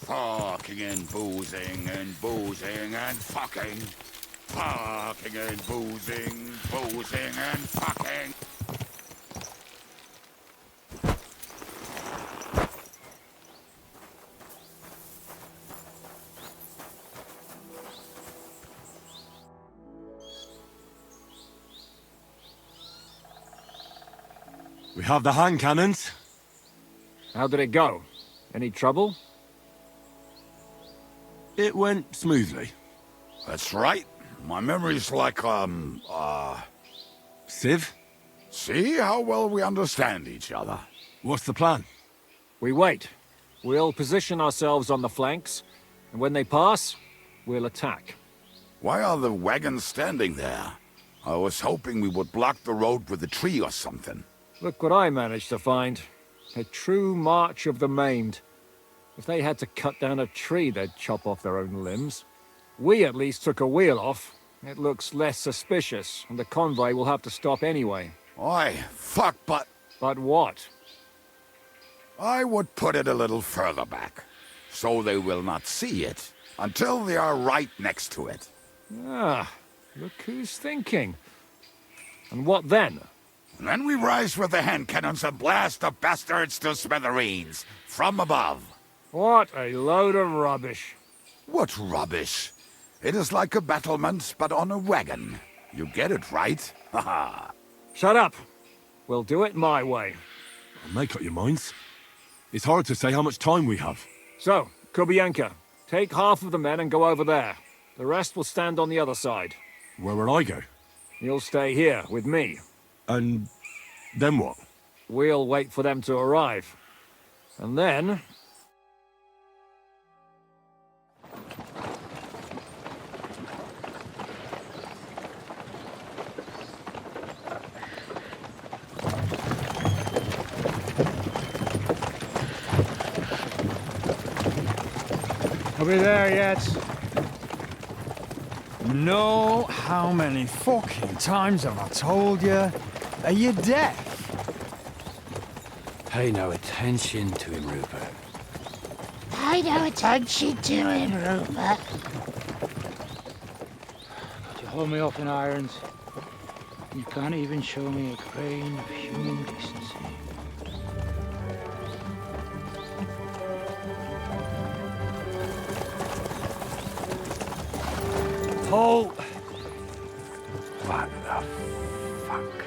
Fucking and boozing and boozing and fucking. Fucking and boozing, boozing and fucking. We have the hand cannons. How did it go? Any trouble? It went smoothly. That's right. My memory's like, Civ? See how well we understand each other. What's the plan? We wait. We'll position ourselves on the flanks, and when they pass, we'll attack. Why are the wagons standing there? I was hoping we would block the road with a tree or something. Look what I managed to find. A true march of the maimed. If they had to cut down a tree, they'd chop off their own limbs. We at least took a wheel off. It looks less suspicious, and the convoy will have to stop anyway. Oi, fuck, but... But what? I would put it a little further back, so they will not see it, until they are right next to it. Ah, look who's thinking. And what then? Then we rise with the hand cannons and blast the bastards to smithereens, from above. What a load of rubbish. What rubbish? It is like a battlement, but on a wagon. You get it, right? Haha. Shut up. We'll do it my way. Make up your minds. It's hard to say how much time we have. So, Kubienka, take half of the men and go over there. The rest will stand on the other side. Where will I go? You'll stay here with me. And then what? We'll wait for them to arrive. And then... Are we there yet? No, how many fucking times have I told you? Are you deaf? Pay no attention to him, Rupert. Pay no attention to him, Rupert. Could you hold me up in irons? You can't even show me a grain of human decency. Hold! What the fuck?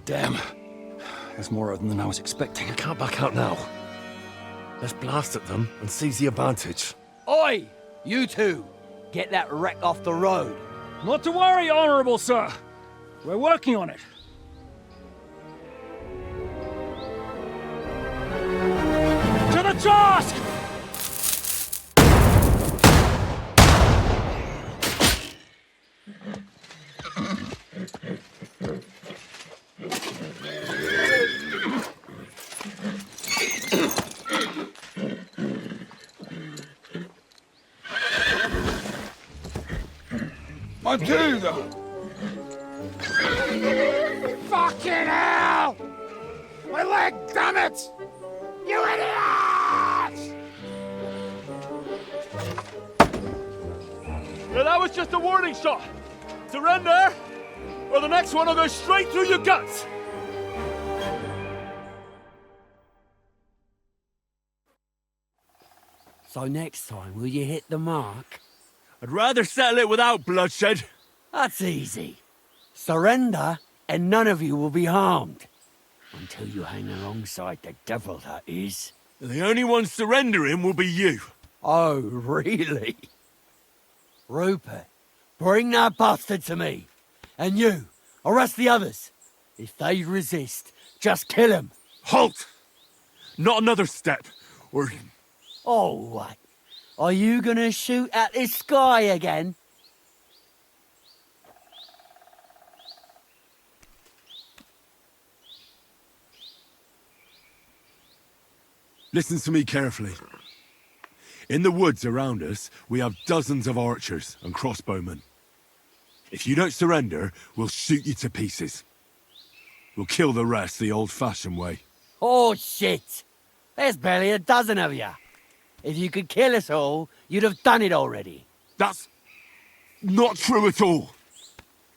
Damn. There's more of them than I was expecting. I can't back out now. Let's blast at them and seize the advantage. Oi! You two! Get that wreck off the road. Not to worry, Honourable Sir. We're working on it. To the task! Matilda! Fucking hell! My leg, damn it! You idiots! Yeah, that was just a warning shot. Surrender, or the next one will go straight through your guts. So next time, will you hit the mark? I'd rather settle it without bloodshed. That's easy. Surrender, and none of you will be harmed. Until you hang alongside the devil, that is. The only one surrendering will be you. Oh, really? Rupert, bring that bastard to me. And you, arrest the others. If they resist, just kill them. Halt! Not another step, or... Oh, what? Are you gonna shoot at the sky again? Listen to me carefully. In the woods around us, we have dozens of archers and crossbowmen. If you don't surrender, we'll shoot you to pieces. We'll kill the rest the old-fashioned way. Oh, shit! There's barely a dozen of you. If you could kill us all, you'd have done it already. That's not true at all.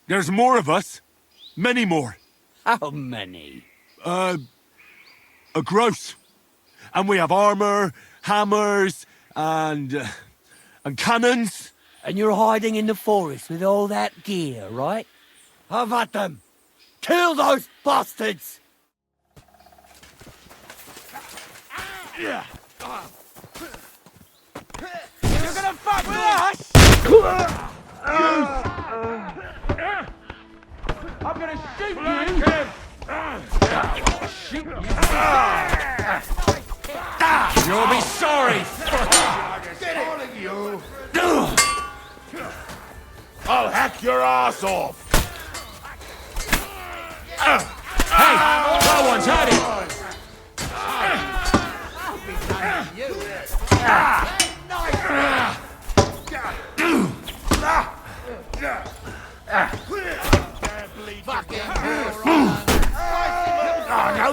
There's more of us. Many more. How many? A gross. And we have armor, hammers, and cannons. And you're hiding in the forest with all that gear, right? Have at them! Kill those bastards! Yeah. You're gonna fuck with us! I'm gonna shoot you! Shoot you! You'll be sorry! Get you! I'll hack your ass off! Hey! That one's hurting! No,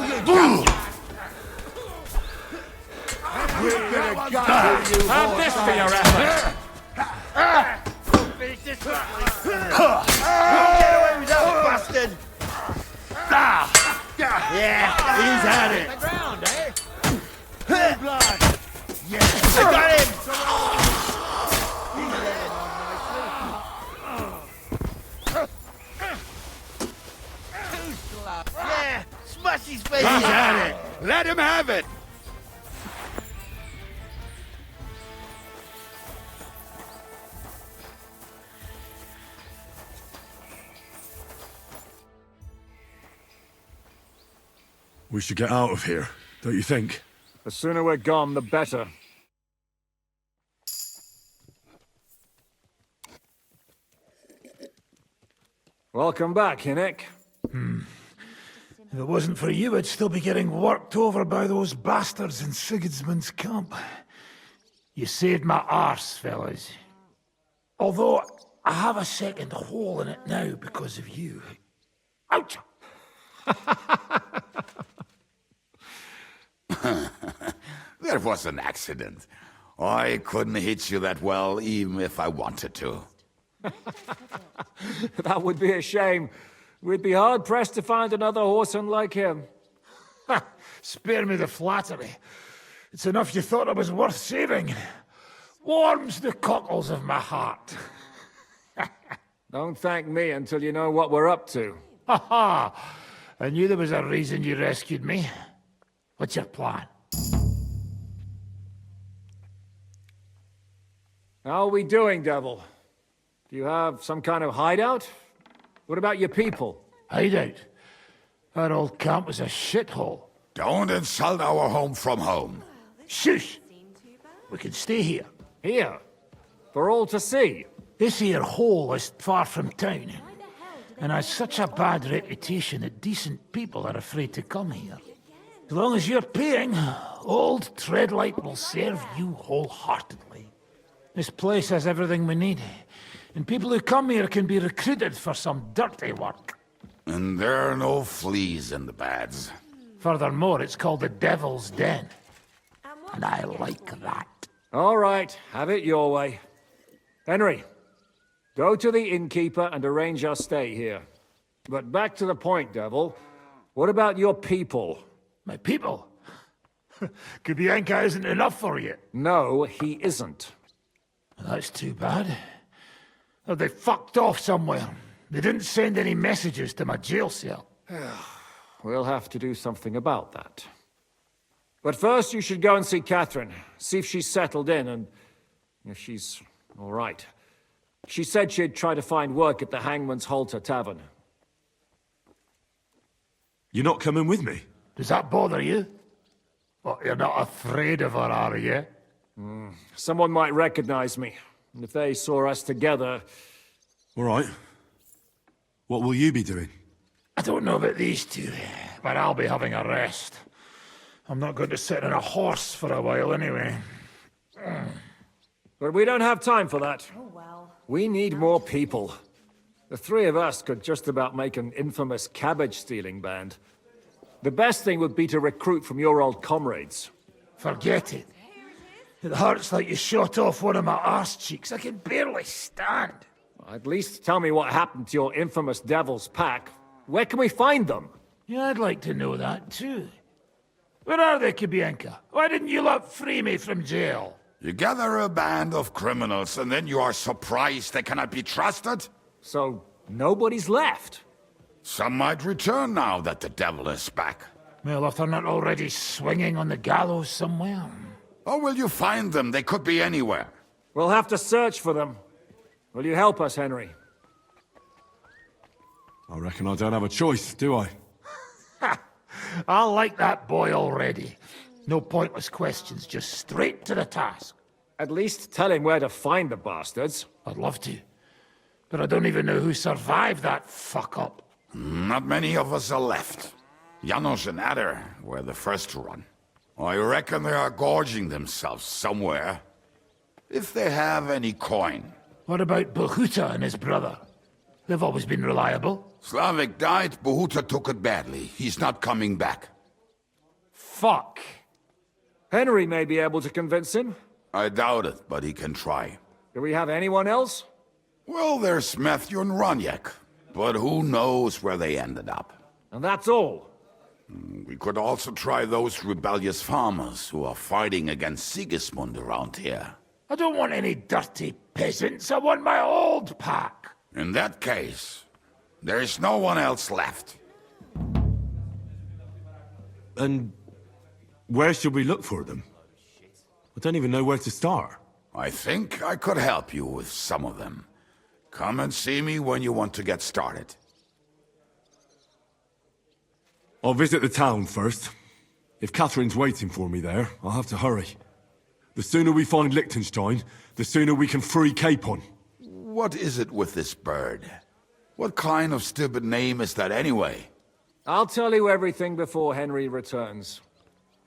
you don't! Have this for your effort! Get away with that! Yeah, he's had it. The ground, eh? Blood. Yes, I got him. Yeah, smash his face. He's had it. Let him have it. We should get out of here, don't you think? The sooner we're gone, the better. Welcome back, Hinnick. If it wasn't for you, I'd still be getting worked over by those bastards in Sigismund's camp. You saved my arse, fellas. Although, I have a second hole in it now because of you. Ouch! That was an accident. I couldn't hit you that well, even if I wanted to. That would be a shame. We'd be hard-pressed to find another horseman like him. Spare me the flattery. It's enough you thought I was worth saving. Warms the cockles of my heart. Don't thank me until you know what we're up to. Ha ha! I knew there was a reason you rescued me. What's your plan? How are we doing, Devil? Do you have some kind of hideout? What about your people? Hideout? That old camp was a shithole. Don't insult our home from home. Shush! We can stay here. Here? For all to see? This here hole is far from town, and has such a bad reputation that decent people are afraid to come here. As long as you're paying, old Treadlight will serve you wholeheartedly. This place has everything we need, and people who come here can be recruited for some dirty work. And there are no fleas in the beds. Furthermore, it's called the Devil's Den, and I like that. All right, have it your way. Henry, go to the innkeeper and arrange our stay here. But back to the point, Devil. What about your people? My people? Kubienka isn't enough for you. No, he isn't. That's too bad. Oh, they fucked off somewhere. They didn't send any messages to my jail cell. We'll have to do something about that. But first you should go and see Katherine. See if she's settled in and if she's all right. She said she'd try to find work at the Hangman's Halter Tavern. You're not coming with me? Does that bother you? Well, you're not afraid of her, are you? Someone might recognize me. And if they saw us together... All right. What will you be doing? I don't know about these two, but I'll be having a rest. I'm not going to sit on a horse for a while anyway. But we don't have time for that. We need more people. The three of us could just about make an infamous cabbage-stealing band. The best thing would be to recruit from your old comrades. Forget it. It hurts like you shot off one of my arse cheeks. I can barely stand. At least tell me what happened to your infamous Devil's Pack. Where can we find them? Yeah, I'd like to know that too. Where are they, Kubienka? Why didn't you lot free me from jail? You gather a band of criminals and then you are surprised they cannot be trusted? So, nobody's left? Some might return now that the devil is back. Well, if they're not already swinging on the gallows somewhere. Or will you find them? They could be anywhere. We'll have to search for them. Will you help us, Henry? I reckon I don't have a choice, do I? I like that boy already. No pointless questions, just straight to the task. At least tell him where to find the bastards. I'd love to. But I don't even know who survived that fuck-up. Not many of us are left. Janos and Adder were the first to run. I reckon they are gorging themselves somewhere. If they have any coin. What about Bohuta and his brother? They've always been reliable. Slavik died, Bohuta took it badly. He's not coming back. Fuck. Henry may be able to convince him. I doubt it, but he can try. Do we have anyone else? Well, there's Matthew and Roniak. But who knows where they ended up. And that's all? We could also try those rebellious farmers who are fighting against Sigismund around here. I don't want any dirty peasants. I want my old pack. In that case, there is no one else left. And where should we look for them? I don't even know where to start. I think I could help you with some of them. Come and see me when you want to get started. I'll visit the town first. If Katherine's waiting for me there, I'll have to hurry. The sooner we find Liechtenstein, the sooner we can free Capon. What is it with this bird? What kind of stupid name is that anyway? I'll tell you everything before Henry returns.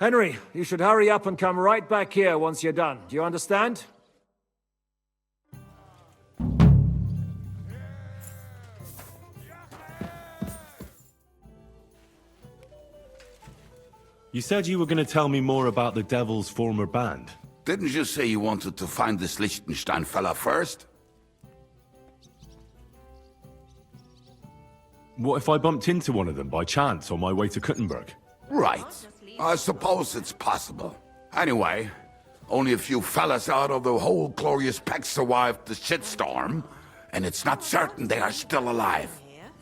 Henry, you should hurry up and come right back here once you're done. Do you understand? You said you were going to tell me more about the Devil's former band. Didn't you say you wanted to find this Liechtenstein fella first? What if I bumped into one of them by chance on my way to Kuttenberg? Right. I suppose it's possible. Anyway, only a few fellas out of the whole glorious pack survived the shitstorm, and it's not certain they are still alive.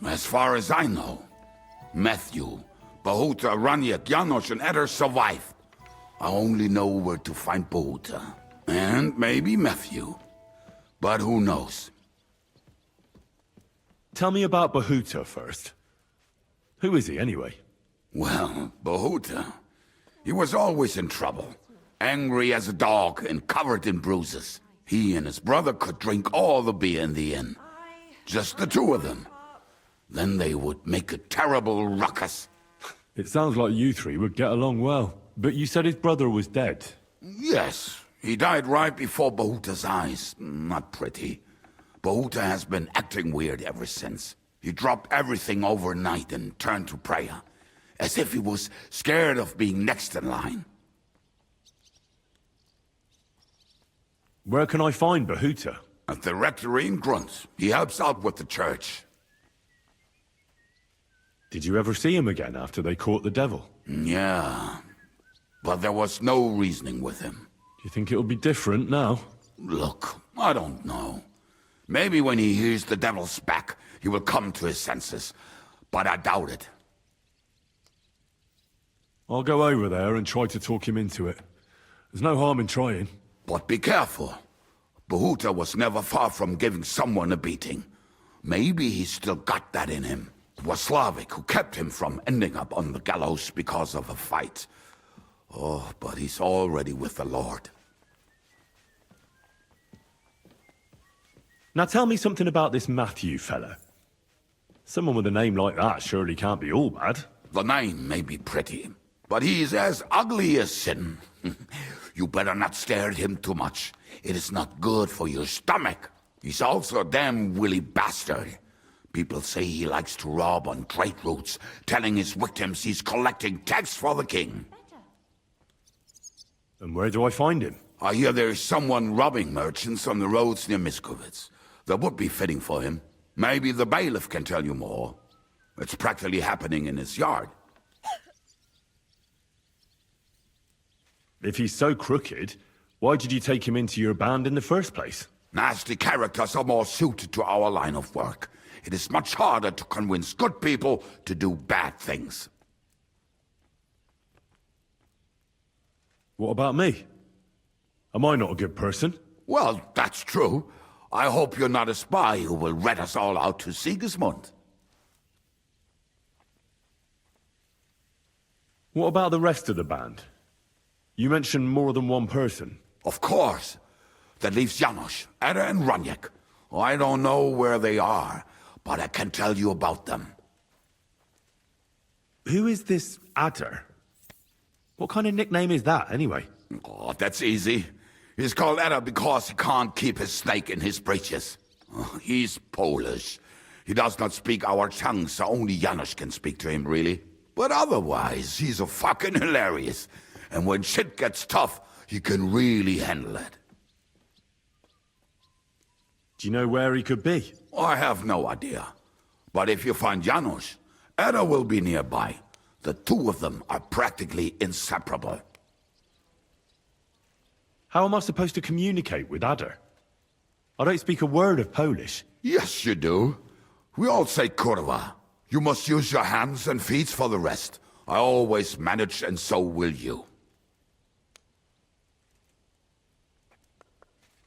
As far as I know, Matthew, Bohuta, Raniak, Janosch, and Eder survived. I only know where to find Bohuta. And maybe Matthew. But who knows? Tell me about Bohuta first. Who is he, anyway? Well, Bohuta, he was always in trouble. Angry as a dog and covered in bruises. He and his brother could drink all the beer in the inn. Just the two of them. Then they would make a terrible ruckus. It sounds like you three would get along well. But you said his brother was dead. Yes, he died right before Bohuta's eyes. Not pretty. Bohuta has been acting weird ever since. He dropped everything overnight and turned to prayer. As if he was scared of being next in line. Where can I find Bohuta? At the rectory in Grunt. He helps out with the church. Did you ever see him again after they caught the devil? Yeah. But there was no reasoning with him. Do you think it'll be different now? Look, I don't know. Maybe when he hears the devil's back, he will come to his senses. But I doubt it. I'll go over there and try to talk him into it. There's no harm in trying. But be careful. Bohuta was never far from giving someone a beating. Maybe he's still got that in him. It was Slavic who kept him from ending up on the gallows because of a fight. Oh, but he's already with the Lord. Now tell me something about this Matthew fella. Someone with a name like that surely can't be all bad. The name may be pretty, but he's as ugly as sin. You better not stare at him too much. It is not good for your stomach. He's also a damn willy bastard. People say he likes to rob on trade routes, telling his victims he's collecting tax for the king. And where do I find him? I hear there is someone robbing merchants on the roads near Miskovitz. That would be fitting for him. Maybe the bailiff can tell you more. It's practically happening in his yard. If he's so crooked, why did you take him into your band in the first place? Nasty characters are more suited to our line of work. It is much harder to convince good people to do bad things. What about me? Am I not a good person? Well, that's true. I hope you're not a spy who will rat us all out to Sigismund. What about the rest of the band? You mentioned more than one person. Of course. That leaves Janosch, Eder and Raniak. I don't know where they are, but I can tell you about them. Who is this Eder? What kind of nickname is that, anyway? Oh, that's easy. He's called Eder because he can't keep his snake in his breeches. Oh, he's Polish. He does not speak our tongue, so only Janosch can speak to him, really. But otherwise, he's a fucking hilarious. And when shit gets tough, he can really handle it. Do you know where he could be? I have no idea. But if you find Janosch, Eder will be nearby. The two of them are practically inseparable. How am I supposed to communicate with Ada? I don't speak a word of Polish. Yes, you do. We all say kurwa. You must use your hands and feet for the rest. I always manage, and so will you.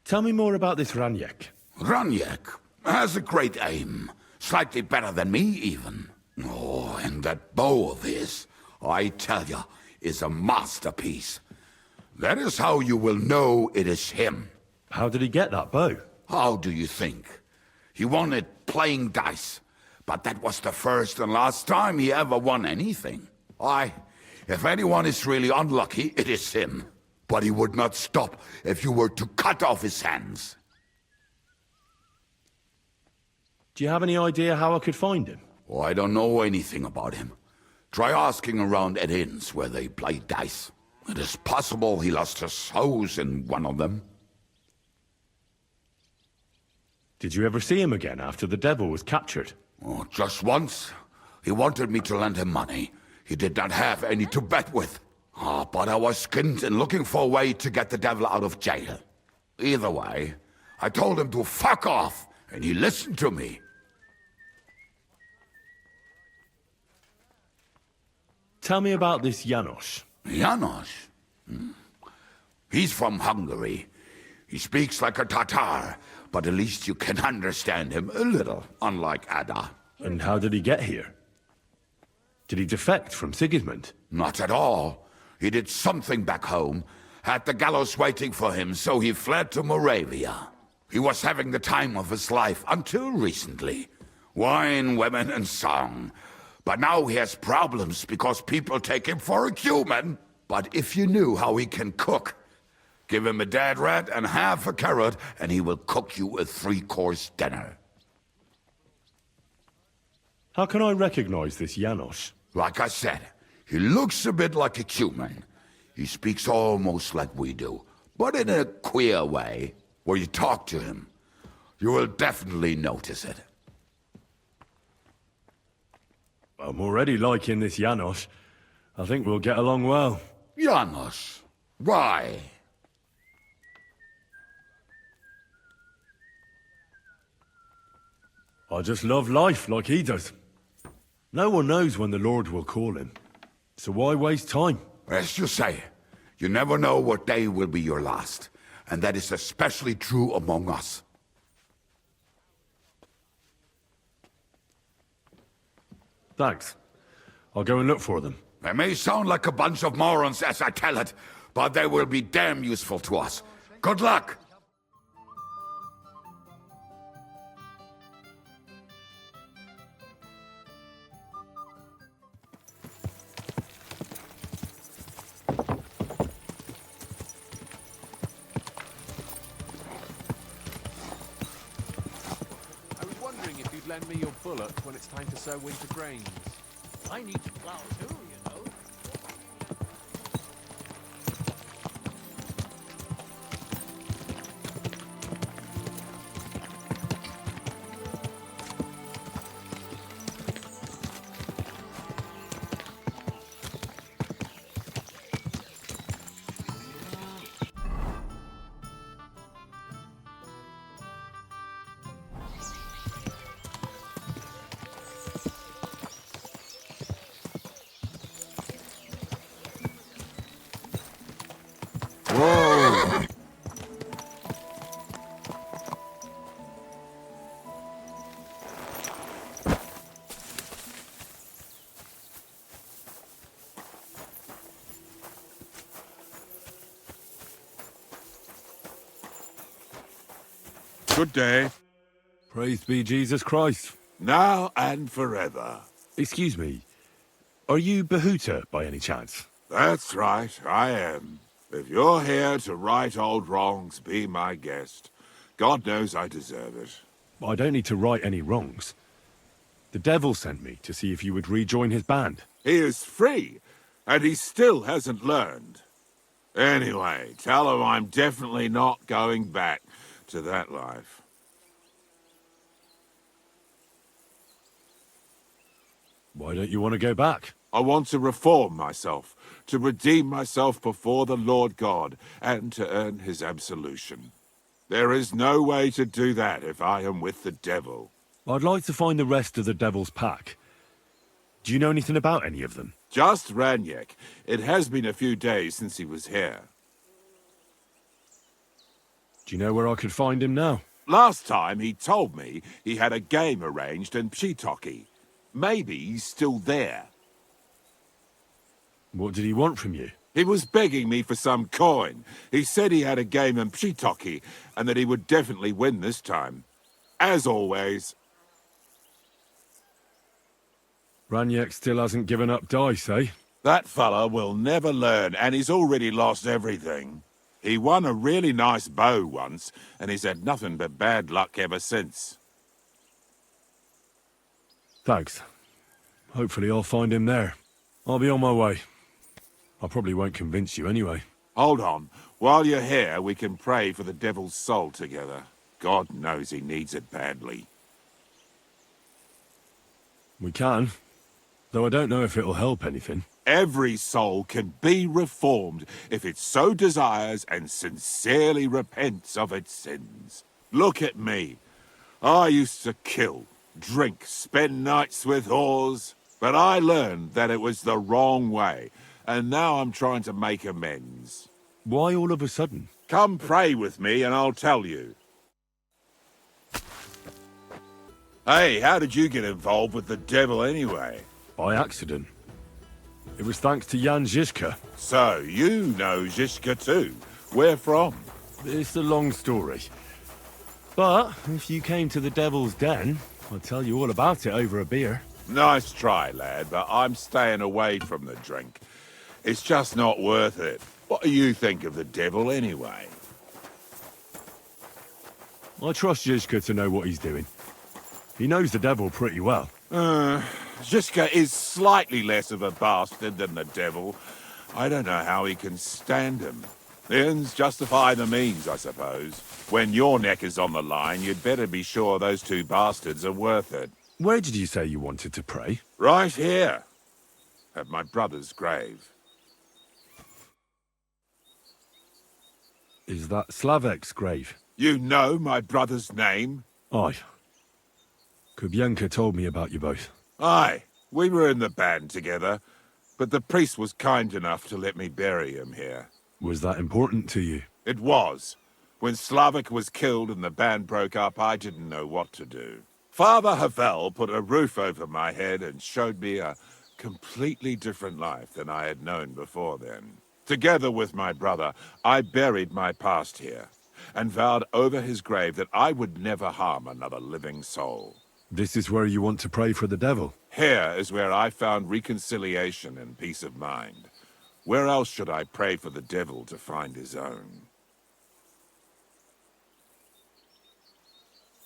Tell me more about this Raniek. Raniek has a great aim. Slightly better than me, even. Oh, and that bow of his, I tell you, is a masterpiece. That is how you will know it is him. How did he get that bow? How do you think? He won it playing dice. But that was the first and last time he ever won anything. If anyone is really unlucky, it is him. But he would not stop if you were to cut off his hands. Do you have any idea how I could find him? Oh, I don't know anything about him. Try asking around at inns where they play dice. It is possible he lost his hose in one of them. Did you ever see him again after the devil was captured? Oh, just once. He wanted me to lend him money. He did not have any to bet with. But I was skinned and looking for a way to get the devil out of jail. Either way, I told him to fuck off, and he listened to me. Tell me about this Janos. Janos? He's from Hungary. He speaks like a Tatar, but at least you can understand him a little, unlike Ada. And how did he get here? Did he defect from Sigismund? Not at all. He did something back home, had the gallows waiting for him, so he fled to Moravia. He was having the time of his life until recently. Wine, women, and song. But now he has problems because people take him for a human. But if you knew how he can cook, give him a dead rat and half a carrot, and he will cook you a 3-course dinner. How can I recognize this Janos? Like I said, he looks a bit like a human. He speaks almost like we do, but in a queer way. Where you talk to him, you will definitely notice it. I'm already liking this Janos. I think we'll get along well. Janos? Why? I just love life like he does. No one knows when the Lord will call him. So why waste time? As you say, you never know what day will be your last. And that is especially true among us. Thanks. I'll go and look for them. They may sound like a bunch of morons as I tell it, but they will be damn useful to us. Good luck! Lend me your bullock when it's time to sow winter grains. I need to plow too, you know. Good day. Praised be Jesus Christ. Now and forever. Excuse me. Are you Behuta by any chance? That's right, I am. If you're here to right old wrongs, be my guest. God knows I deserve it. I don't need to right any wrongs. The devil sent me to see if you would rejoin his band. He is free, and he still hasn't learned. Anyway, tell him I'm definitely not going back to that life. Why don't you want to go back? I want to reform myself, to redeem myself before the Lord God, and to earn his absolution. There is no way to do that if I am with the devil. I'd like to find the rest of the Devil's pack. Do you know anything about any of them? Just Ranyek. It has been a few days since he was here. Do you know where I could find him now? Last time he told me he had a game arranged in Pshitoki. Maybe he's still there. What did he want from you? He was begging me for some coin. He said he had a game in Pshitoki, and that he would definitely win this time. As always. Ranyek still hasn't given up dice, eh? That fella will never learn, and he's already lost everything. He won a really nice bow once, and he's had nothing but bad luck ever since. Thanks. Hopefully I'll find him there. I'll be on my way. I probably won't convince you anyway. Hold on. While you're here, we can pray for the devil's soul together. God knows he needs it badly. We can, though I don't know if it'll help anything. Every soul can be reformed if it so desires and sincerely repents of its sins. Look at me. I used to kill, drink, spend nights with whores, but I learned that it was the wrong way, and now I'm trying to make amends. Why all of a sudden? Come pray with me and I'll tell you. Hey, how did you get involved with the devil anyway? By accident. It was thanks to Jan Zizka. So, you know Zizka too. Where from? It's a long story. But if you came to the Devil's Den, I'll tell you all about it over a beer. Nice try, lad, but I'm staying away from the drink. It's just not worth it. What do you think of the devil anyway? I trust Zizka to know what he's doing. He knows the devil pretty well. Zizka is slightly less of a bastard than the devil. I don't know how he can stand him. The ends justify the means, I suppose. When your neck is on the line, you'd better be sure those two bastards are worth it. Where did you say you wanted to pray? Right here. At my brother's grave. Is that Slavek's grave? You know my brother's name? Aye. Kubyanka told me about you both. Aye, we were in the band together, but the priest was kind enough to let me bury him here. Was that important to you? It was. When Slavek was killed and the band broke up, I didn't know what to do. Father Havel put a roof over my head and showed me a completely different life than I had known before then. Together with my brother, I buried my past here, and vowed over his grave that I would never harm another living soul. This is where you want to pray for the devil? Here is where I found reconciliation and peace of mind. Where else should I pray for the devil to find his own?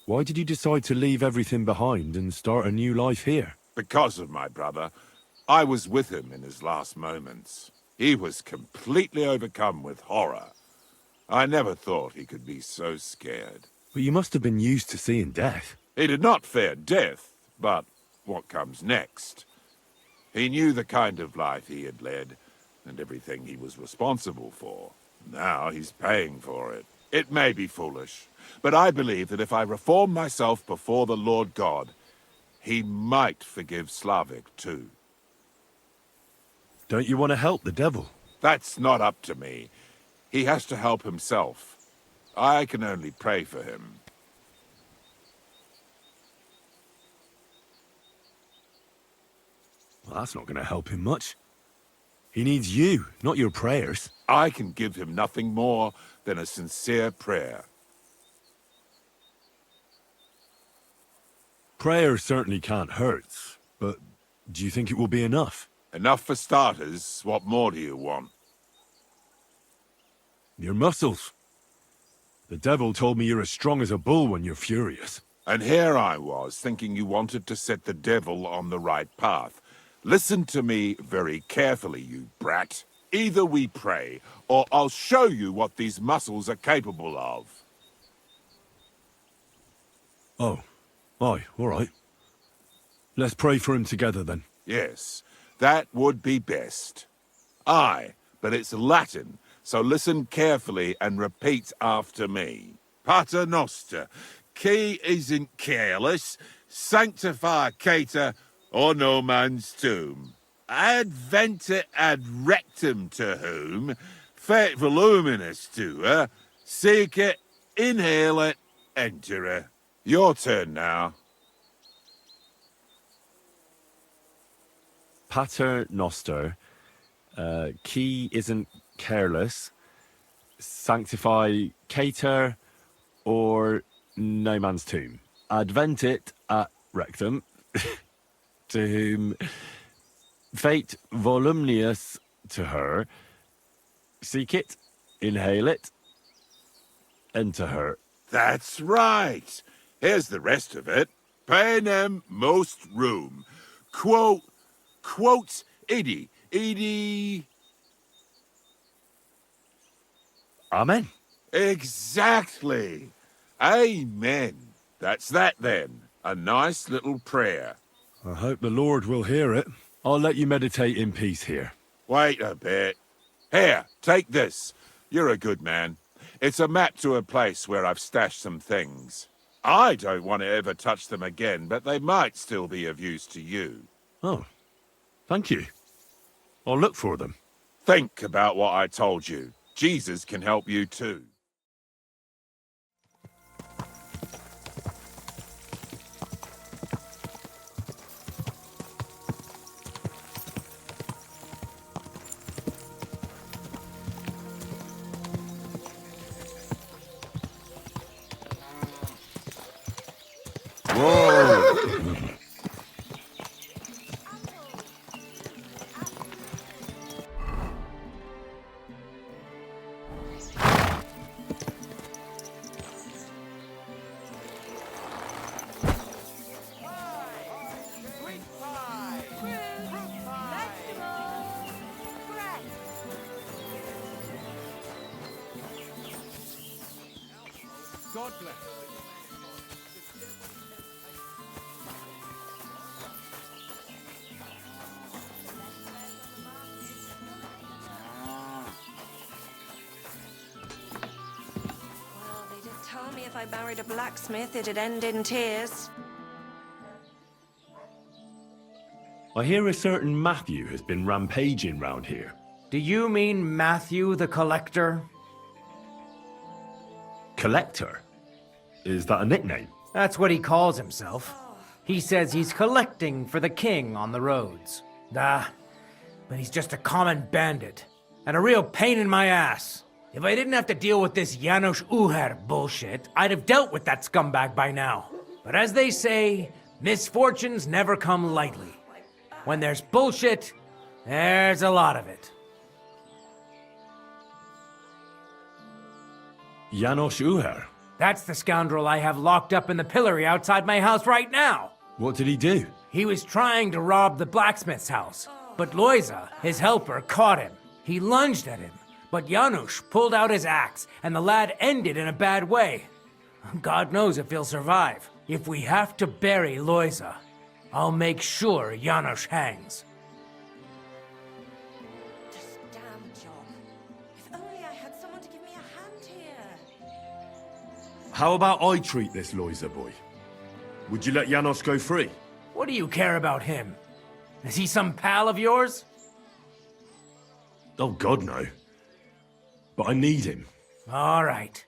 Why did you decide to leave everything behind and start a new life here? Because of my brother. I was with him in his last moments. He was completely overcome with horror. I never thought he could be so scared. But you must have been used to seeing death. He did not fear death, but what comes next? He knew the kind of life he had led, and everything he was responsible for. Now he's paying for it. It may be foolish, but I believe that if I reform myself before the Lord God, he might forgive Slavek too. Don't you want to help the devil? That's not up to me. He has to help himself. I can only pray for him. Well, that's not going to help him much. He needs you, not your prayers. I can give him nothing more than a sincere prayer. Prayer certainly can't hurt, but do you think it will be enough? Enough for starters. What more do you want? Your muscles. The devil told me you're as strong as a bull when you're furious. And here I was, thinking you wanted to set the devil on the right path. Listen to me very carefully, you brat. Either we pray, or I'll show you what these muscles are capable of. Oh. Aye, all right. Let's pray for him together, then. Yes. That would be best. Aye, but it's Latin, so listen carefully and repeat after me. Pater noster, qui isn't careless, sanctify cater, or no man's tomb. Adventure ad rectum to whom, fet voluminous to her, seek it, inhale it, enter her. Your turn now. Pater noster, qui isn't careless, sanctify cater, or no man's tomb. Adventit at rectum, to whom fate voluminous to her, seek it, inhale it, enter her. That's right. Here's the rest of it. Panem most room. Quote idi. Amen. Exactly. Amen. That's that then. A nice little prayer. I hope the Lord will hear it. I'll let you meditate in peace here. Wait a bit. Here, take this. You're a good man. It's a map to a place where I've stashed some things. I don't want to ever touch them again, but they might still be of use to you. Oh, thank you. I'll look for them. Think about what I told you. Jesus can help you too. God bless. Well, they did tell me if I married a blacksmith, it'd end in tears. I hear a certain Matthew has been rampaging round here. Do you mean Matthew the Collector? Collector? Is that a nickname? That's what he calls himself. He says he's collecting for the king on the roads. But he's just a common bandit. And a real pain in my ass. If I didn't have to deal with this Janos Uher bullshit, I'd have dealt with that scumbag by now. But as they say, misfortunes never come lightly. When there's bullshit, there's a lot of it. Janos Uher? That's the scoundrel I have locked up in the pillory outside my house right now. What did he do? He was trying to rob the blacksmith's house, but Loisa, his helper, caught him. He lunged at him, but Janusz pulled out his axe, and the lad ended in a bad way. God knows if he'll survive. If we have to bury Loisa, I'll make sure Janusz hangs. This damn job. If only I had someone to give me a hand here. How about I treat this Loisa boy? Would you let Janos go free? What do you care about him? Is he some pal of yours? Oh, God, no. But I need him. All right.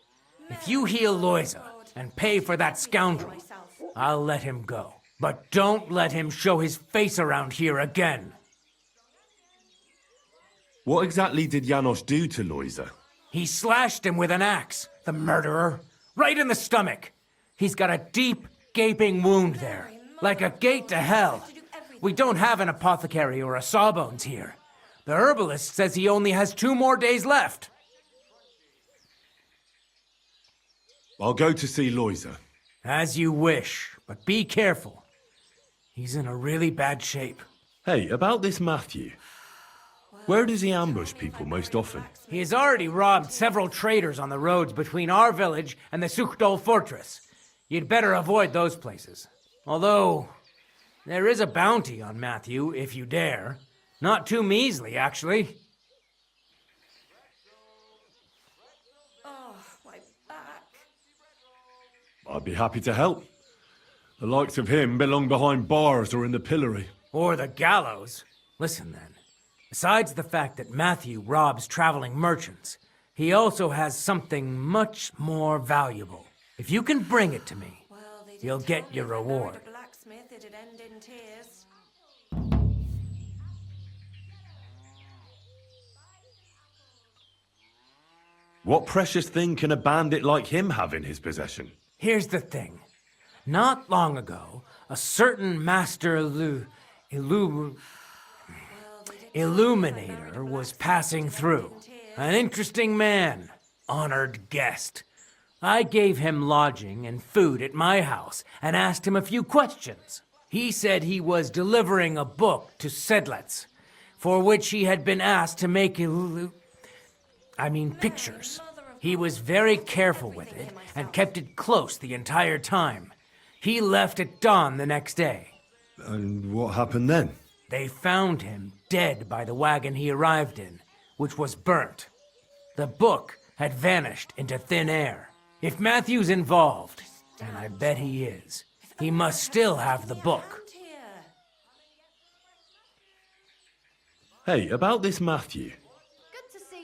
If you heal Loisa and pay for that scoundrel, I'll let him go. But don't let him show his face around here again. What exactly did Janos do to Loisa? He slashed him with an axe, the murderer, right in the stomach. He's got a deep, gaping wound there, like a gate to hell. We don't have an apothecary or a sawbones here. The herbalist says he only has 2 more days left. I'll go to see Loisa. As you wish, but be careful. He's in a really bad shape. Hey, about this Matthew. Where does he ambush people most often? He has already robbed several traders on the roads between our village and the Suchdol fortress. You'd better avoid those places. Although, there is a bounty on Matthew, if you dare. Not too measly, actually. Oh, my back. I'd be happy to help. The likes of him belong behind bars or in the pillory. Or the gallows. Listen then. Besides the fact that Matthew robs traveling merchants, he also has something much more valuable. If you can bring it to me, you'll get your reward. Blacksmith, it'd end in tears. What precious thing can a bandit like him have in his possession? Here's the thing. Not long ago, a certain master illuminator was passing through. An interesting man, honored guest. I gave him lodging and food at my house and asked him a few questions. He said he was delivering a book to Sedlets, for which he had been asked to make pictures. He was very careful with it and kept it close the entire time. He left at dawn the next day. And what happened then? They found him dead by the wagon he arrived in, which was burnt. The book had vanished into thin air. If Matthew's involved, and I bet he is, he must still have the book. Hey, about this Matthew.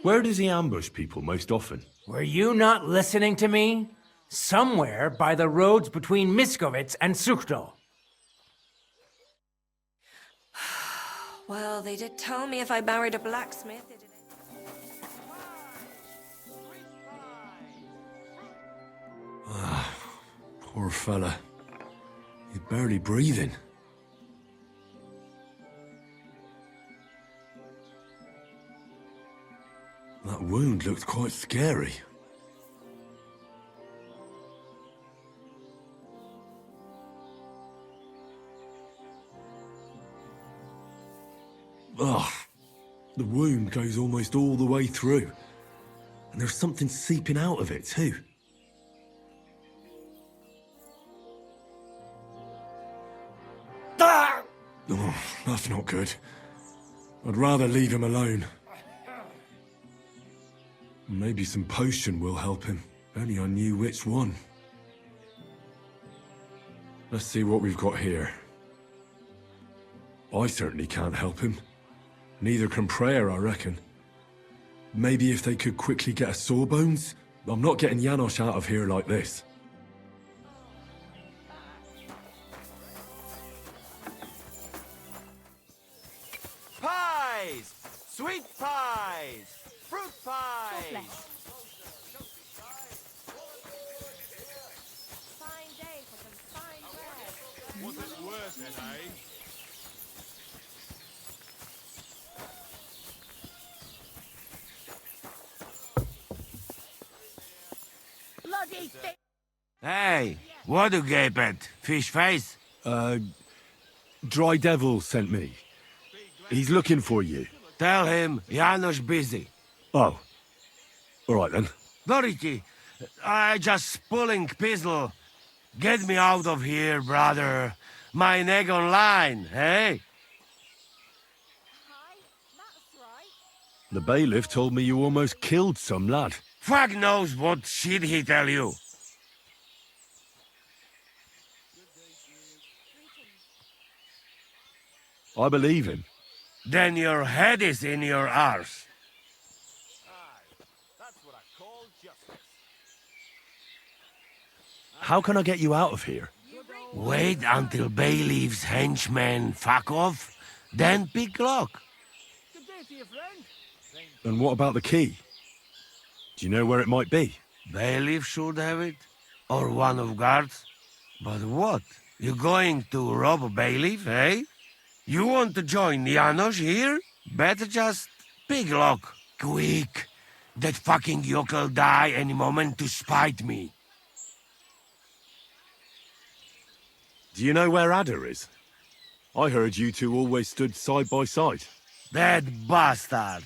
Where does he ambush people most often? Were you not listening to me? Somewhere by the roads between Miskovitz and Suchto. Well, they did tell me if I married a blacksmith, it'd Poor fella. He's barely breathing. That wound looked quite scary. Ugh. The wound goes almost all the way through. And there's something seeping out of it, too. Oh, that's not good. I'd rather leave him alone. Maybe some potion will help him. Only I knew which one. Let's see what we've got here. I certainly can't help him. Neither can prayer, I reckon. Maybe if they could quickly get us sawbones? I'm not getting Janosch out of here like this. Pies! Sweet pies! Fruit pies! fine day for some fine bread. Was it worth it, eh? Bloody thing! Hey, what do you gape at? Fish face? Dry Devil sent me. He's looking for you. Tell him Janosch busy. Oh. All right, then. Dorothy, I just pulling pistol. Get me out of here, brother. My neck on line, hey? The bailiff told me you almost killed some lad. Fuck knows what shit he tell you. I believe him. Then your head is in your arse. How can I get you out of here? Wait until bailiff's henchmen fuck off, then pick lock. And what about the key? Do you know where it might be? Bailiff should have it, or one of guards. But what? You going to rob a bailiff, eh? You want to join Janosch here? Better just pick lock, quick. That fucking yokel die any moment to spite me. Do you know where Ada is? I heard you two always stood side by side. That bastard.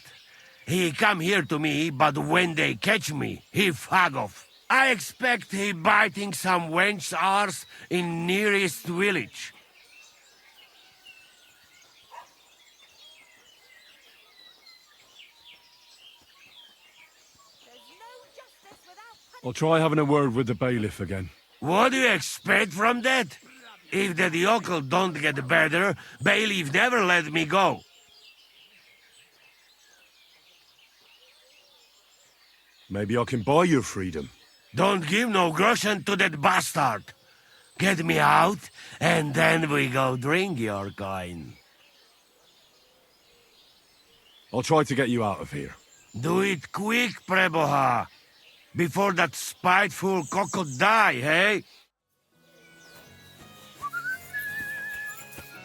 He come here to me, but when they catch me, he fuck off. I expect he biting some wench's arse in nearest village. I'll try having a word with the bailiff again. What do you expect from that? If the yokel don't get better, bailiff never let me go. Maybe I can buy your freedom. Don't give no groschen to that bastard. Get me out, and then we go drink your coin. I'll try to get you out of here. Do it quick, Preboha. Before that spiteful cock'll die, hey?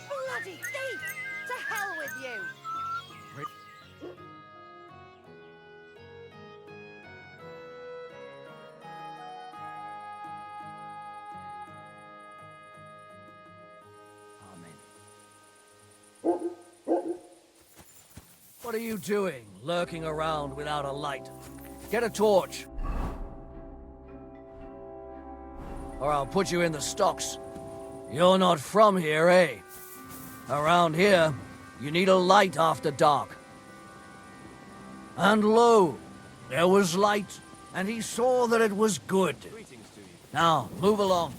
Bloody thief! To hell with you! What are you doing, lurking around without a light? Get a torch. Or I'll put you in the stocks. You're not from here, eh? Around here, you need a light after dark. And lo, there was light, and he saw that it was good. Now, move along.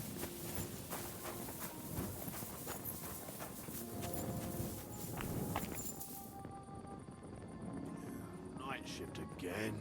Night shift again.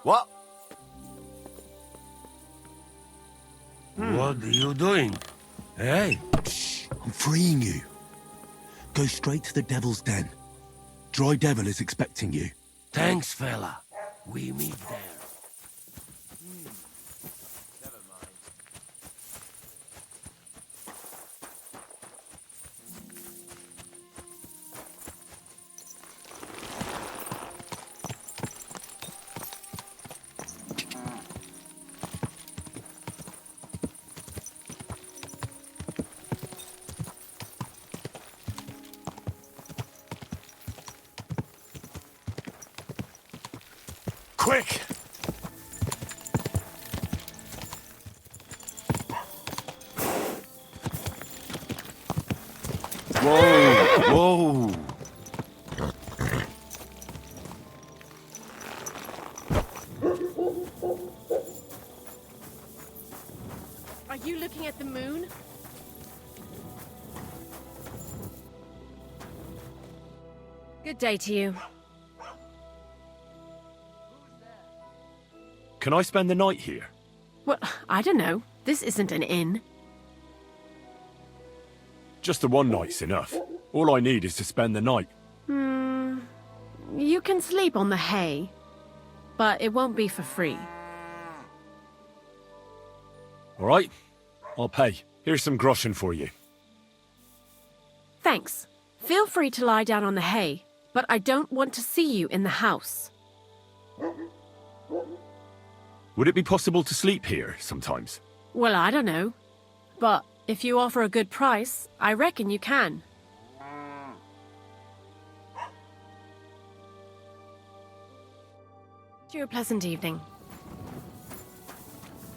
What? What are you doing? Hey? Shh, I'm freeing you. Go straight to the Devil's Den. Dry Devil is expecting you. Thanks, fella. We meet there. Quick! Whoa! Whoa! Are you looking at the moon? Good day to you. Can I spend the night here? Well, I don't know. This isn't an inn. Just the one night's enough. All I need is to spend the night. You can sleep on the hay, but it won't be for free. All right? I'll pay. Here's some groschen for you. Thanks. Feel free to lie down on the hay, but I don't want to see you in the house. Would it be possible to sleep here sometimes? Well, I don't know. But if you offer a good price, I reckon you can. You a pleasant evening.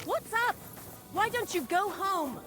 What's up? Why don't you go home?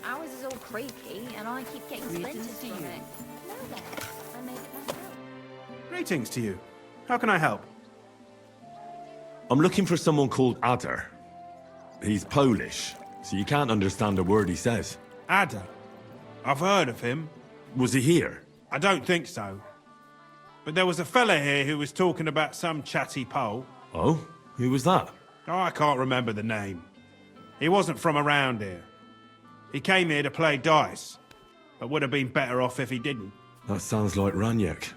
Ours is all creaky, and I keep getting splinters from it. No, then. I made it myself. Greetings to you. How can I help? I'm looking for someone called Adder. He's Polish, so you can't understand a word he says. Adder? I've heard of him. Was he here? I don't think so. But there was a fella here who was talking about some chatty Pole. Oh? Who was that? Oh, I can't remember the name. He wasn't from around here. He came here to play dice, but would have been better off if he didn't. That sounds like Raniek.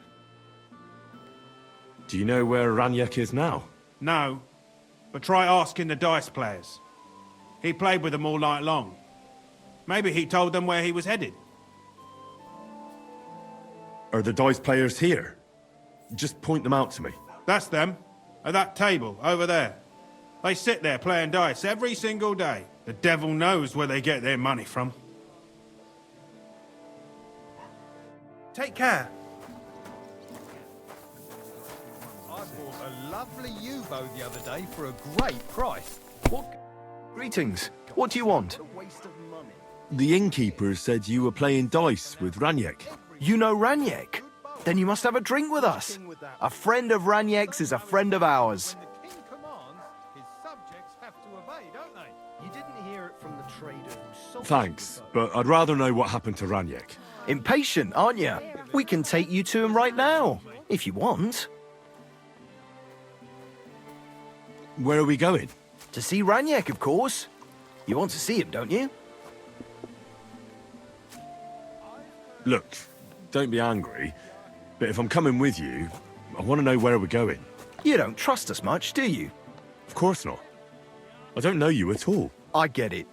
Do you know where Raniek is now? No, but try asking the dice players. He played with them all night long. Maybe he told them where he was headed. Are the dice players here? Just point them out to me. That's them, at that table, over there. They sit there playing dice every single day. The devil knows where they get their money from. Take care. I bought a lovely U-bow the other day for a great price. What? Greetings. What do you want? The innkeeper said you were playing dice with Raniek. You know Raniek? Then you must have a drink with us. A friend of Raniek's is a friend of ours. Thanks, but I'd rather know what happened to Raniek. Impatient, aren't you? We can take you to him right now, if you want. Where are we going? To see Raniek, of course. You want to see him, don't you? Look, don't be angry, but if I'm coming with you, I want to know where we're going. You don't trust us much, do you? Of course not. I don't know you at all. I get it.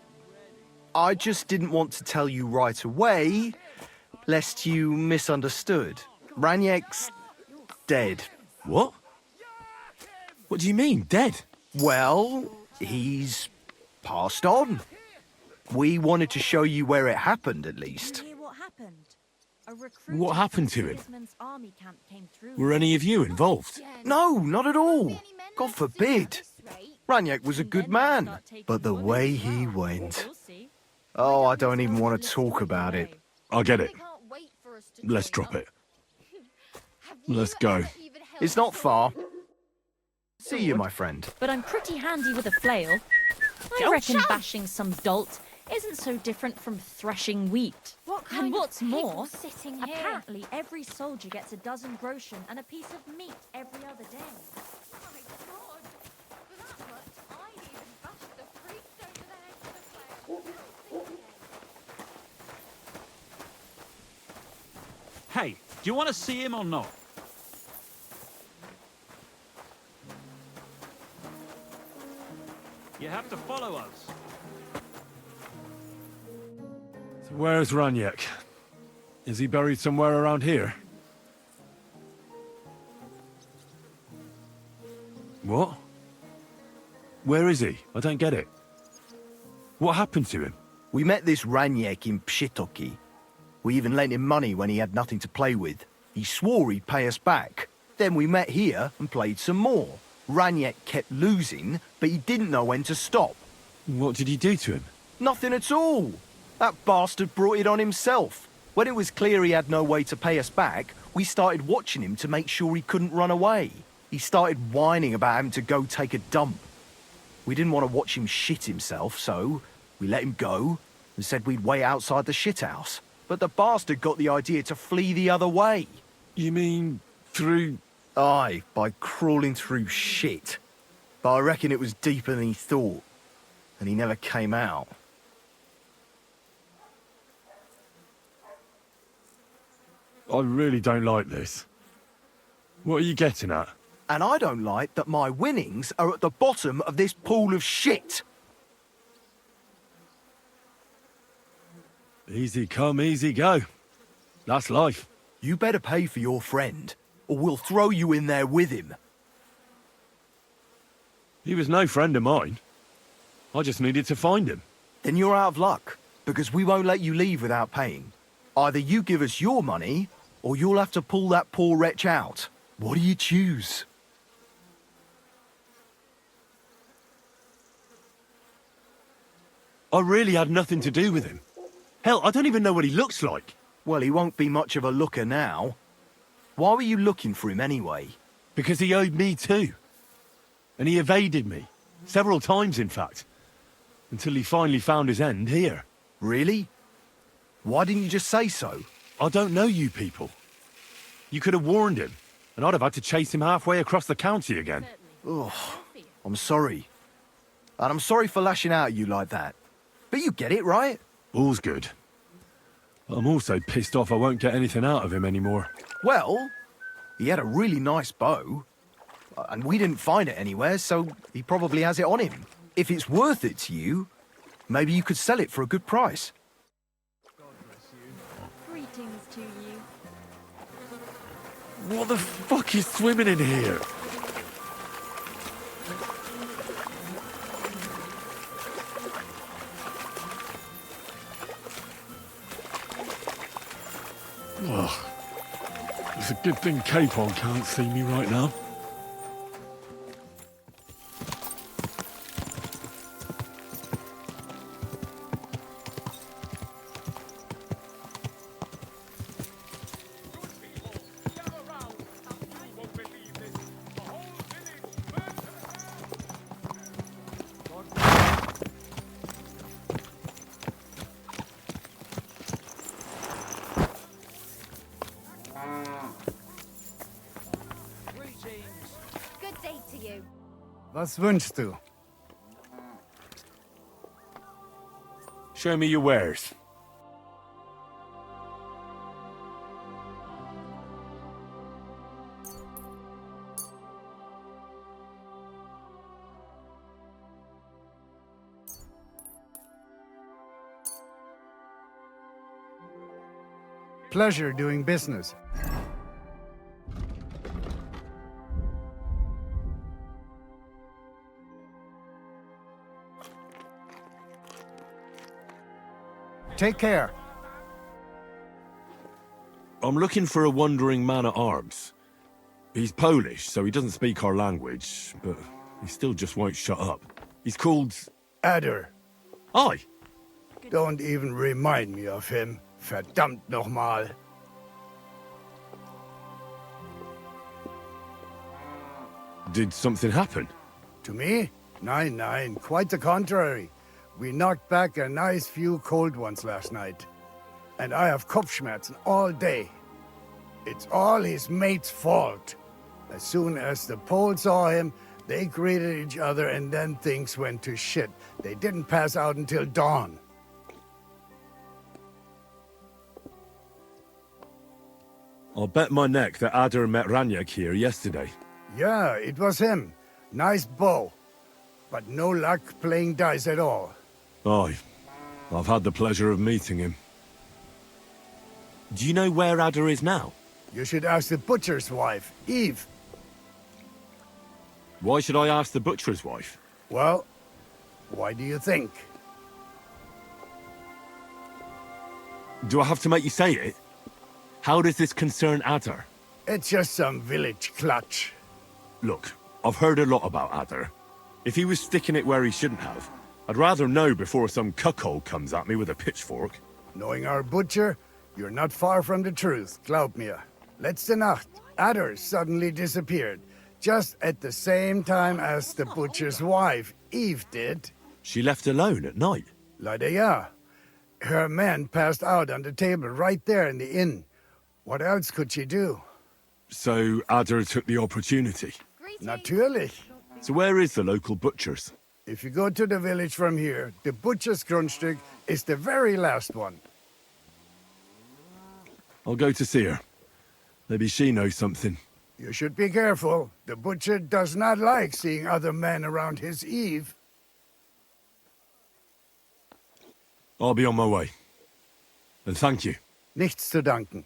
I just didn't want to tell you right away, lest you misunderstood. Raniek's dead. What? What do you mean, dead? Well, he's passed on. We wanted to show you where it happened, at least. What happened to him? Were any of you involved? No, not at all. God forbid. Raniek was a good man, but the way he went... Oh, I don't even want to talk about it. I get it. Let's drop it. Let's go. It's not far. See you, my friend. But I'm pretty handy with a flail. I reckon bashing some dolt isn't so different from threshing wheat. And what's more, apparently every soldier gets a dozen groschen and a piece of meat every other day. Hey, you want to see him or not? You have to follow us. So where's Raniek? Is he buried somewhere around here? What? Where is he? I don't get it. What happened to him? We met this Raniek in Pshitoki. We even lent him money when he had nothing to play with. He swore he'd pay us back. Then we met here and played some more. Raniek kept losing, but he didn't know when to stop. What did he do to him? Nothing at all. That bastard brought it on himself. When it was clear he had no way to pay us back, we started watching him to make sure he couldn't run away. He started whining about having to go take a dump. We didn't want to watch him shit himself, so we let him go and said we'd wait outside the shithouse. But the bastard got the idea to flee the other way. You mean through... Aye, by crawling through shit. But I reckon it was deeper than he thought, and he never came out. I really don't like this. What are you getting at? And I don't like that my winnings are at the bottom of this pool of shit. Easy come, easy go. That's life. You better pay for your friend, or we'll throw you in there with him. He was no friend of mine. I just needed to find him. Then you're out of luck, because we won't let you leave without paying. Either you give us your money, or you'll have to pull that poor wretch out. What do you choose? I really had nothing to do with him. Hell, I don't even know what he looks like. Well, he won't be much of a looker now. Why were you looking for him anyway? Because he owed me too. And he evaded me. Several times, in fact. Until he finally found his end here. Really? Why didn't you just say so? I don't know you people. You could have warned him, and I'd have had to chase him halfway across the county again. Ugh, I'm sorry. And I'm sorry for lashing out at you like that. But you get it, right? All's good. But I'm also pissed off I won't get anything out of him anymore. Well, he had a really nice bow. And we didn't find it anywhere, so he probably has it on him. If it's worth it to you, maybe you could sell it for a good price. Greetings to you. What the fuck is swimming in here? Ugh. It's a good thing Capon can't see me right now. Good day to you. Was wünschst du? Show me your wares. Pleasure doing business. Take care. I'm looking for a wandering man-at-arms. He's Polish, so he doesn't speak our language, but he still just won't shut up. He's called... Adder. Aye. Don't even remind me of him. Verdammt nochmal. Did something happen? To me? Nein, nein, quite the contrary. We knocked back a nice few cold ones last night. And I have Kopfschmerzen all day. It's all his mate's fault. As soon as the Poles saw him, they greeted each other and then things went to shit. They didn't pass out until dawn. I'll bet my neck that Adder met Ranyak here yesterday. Yeah, it was him. Nice bow. But no luck playing dice at all. Aye. I've had the pleasure of meeting him. Do you know where Adder is now? You should ask the butcher's wife, Eve. Why should I ask the butcher's wife? Well, why do you think? Do I have to make you say it? How does this concern Adder? It's just some village clutch. Look, I've heard a lot about Adder. If he was sticking it where he shouldn't have, I'd rather know before some cuckold comes at me with a pitchfork. Knowing our butcher, you're not far from the truth, glaub mir. Letzte Nacht, Adder suddenly disappeared, just at the same time as the butcher's wife, Eve, did. She left alone at night? Leider ja. Her man passed out on the table right there in the inn. What else could she do? So Adder took the opportunity? Natürlich. So where is the local butcher's? If you go to the village from here, the butcher's Grundstück is the very last one. I'll go to see her. Maybe she knows something. You should be careful. The butcher does not like seeing other men around his Eve. I'll be on my way. And thank you. Nichts zu danken.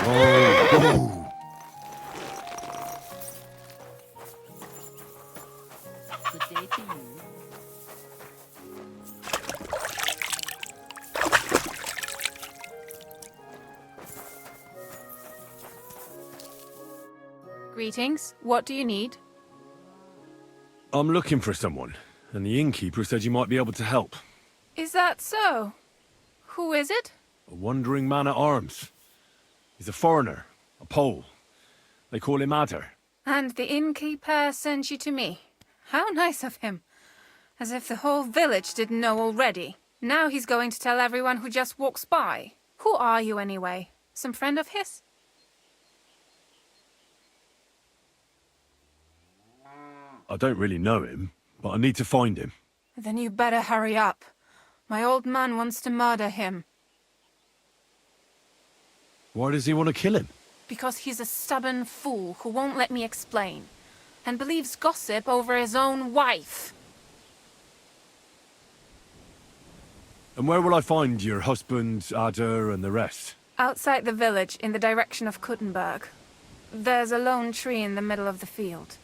Oh. Good day to you. Greetings. What do you need? I'm looking for someone, and the innkeeper said you might be able to help. Is that so? Who is it? A wandering man at arms. He's a foreigner, a Pole. They call him Adder. And the innkeeper sent you to me. How nice of him. As if the whole village didn't know already. Now he's going to tell everyone who just walks by. Who are you anyway? Some friend of his? I don't really know him, but I need to find him. Then you better hurry up. My old man wants to murder him. Why does he want to kill him? Because he's a stubborn fool who won't let me explain. And believes gossip over his own wife. And where will I find your husband, Adder, and the rest? Outside the village, in the direction of Kuttenberg. There's a lone tree in the middle of the field.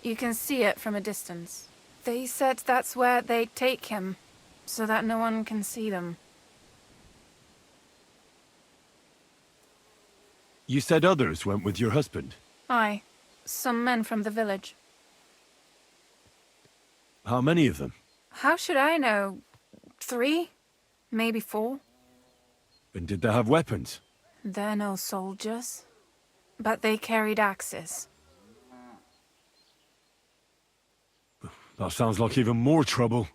You can see it from a distance. They said that's where they'd take him, so that no one can see them. You said others went with your husband? Aye, some men from the village. How many of them? How should I know? 3? Maybe 4? And did they have weapons? They're no soldiers. But they carried axes. That sounds like even more trouble.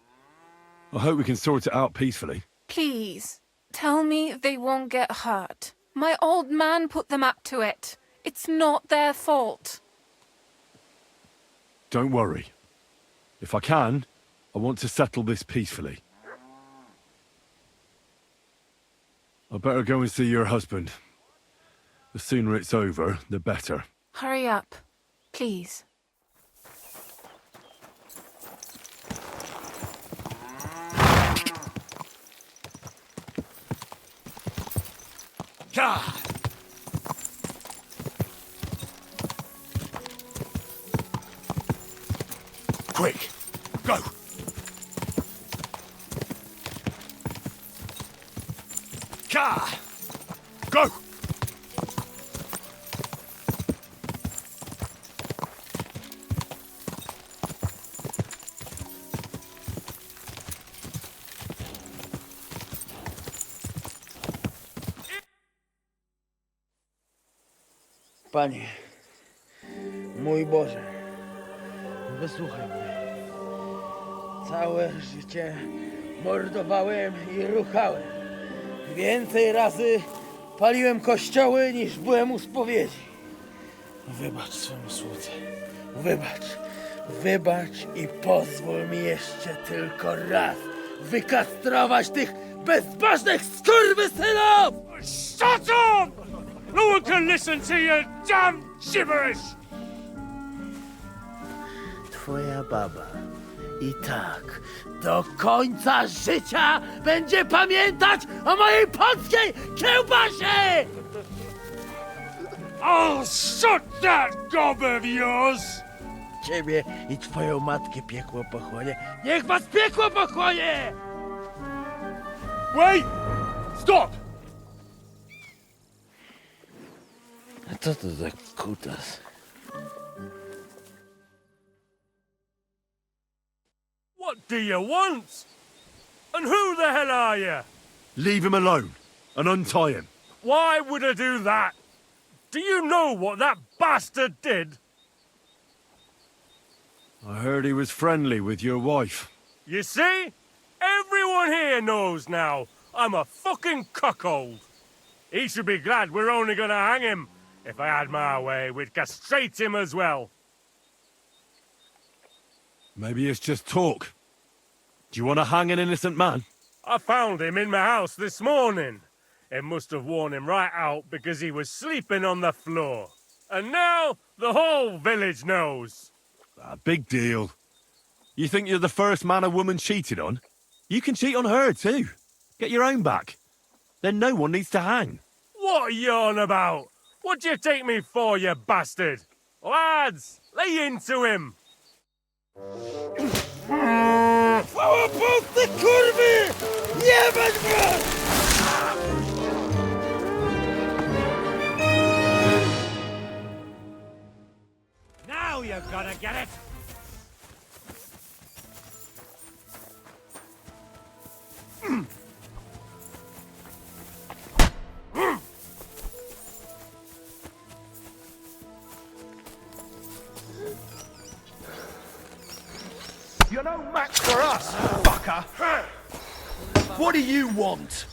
I hope we can sort it out peacefully. Please, tell me they won't get hurt. My old man put them up to it. It's not their fault. Don't worry. If I can, I want to settle this peacefully. I better go and see your husband. The sooner it's over, the better. Hurry up, please. God! Quick, go! Ka! Go! Panie, mój Boże, wysłuchaj mnie. Całe życie mordowałem i ruchałem. Więcej razy paliłem kościoły, niż byłem u spowiedzi. Wybacz swemu słudze. Wybacz i pozwól mi jeszcze tylko raz wykastrować tych bezbożnych skurwysynów! Shut up! No one can listen to your damn gibberish! Twoja baba i tak do końca życia będzie pamiętać o mojej polskiej kiełbasie! I'll shut that gob of yours! Ciebie i twoją matkę piekło pochłonie. Niech was piekło pochłonie! Wait! Stop! A co to za kutas? What do you want? And who the hell are you? Leave him alone and untie him. Why would I do that? Do you know what that bastard did? I heard he was friendly with your wife. You see? Everyone here knows now. I'm a fucking cuckold. He should be glad we're only gonna hang him. If I had my way, we'd castrate him as well. Maybe it's just talk. Do you want to hang an innocent man? I found him in my house this morning. It must have worn him right out because he was sleeping on the floor. And now the whole village knows. A big deal. You think you're the first man a woman cheated on? You can cheat on her too. Get your own back. Then no one needs to hang. What are you on about? What do you take me for, you bastard? Lads, lay into him. Chwała Polsce, kurwy! Jebać was! Now you're gonna get it. You're no match for us, fucker! What do you want?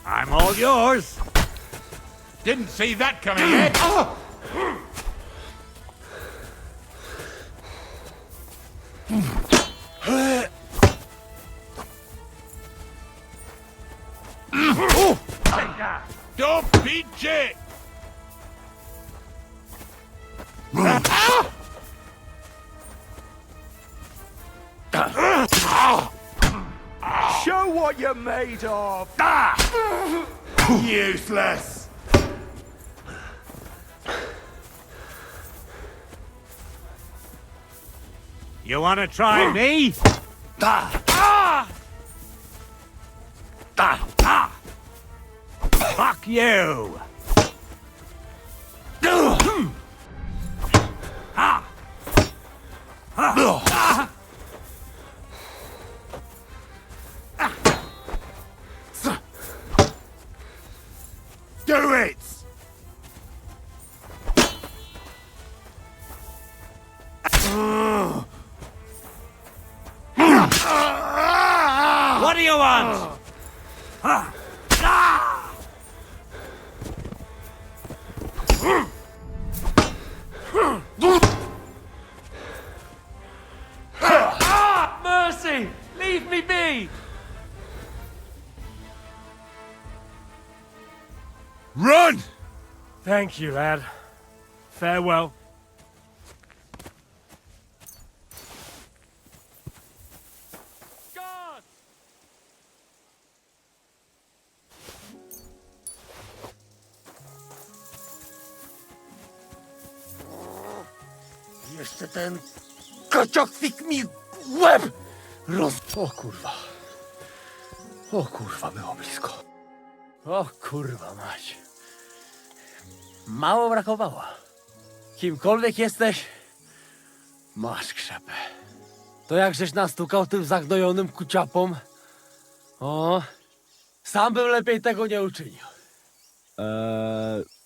I'm all yours. Didn't see that coming yet. Don't be shit. Show what you're made of! Useless! You want to try me? Fuck you! Do it! What do you want? Mercy! Leave me be! Run! Thank you, lad. Farewell. Jeszcze ten kociokwyk mi łeb O kurwa. O kurwa, było blisko. O kurwa mać. Mało brakowało. Kimkolwiek jesteś, masz krzepę. To jak żeś nastukał tym zagnojonym kuciapom? O, sam bym lepiej tego nie uczynił.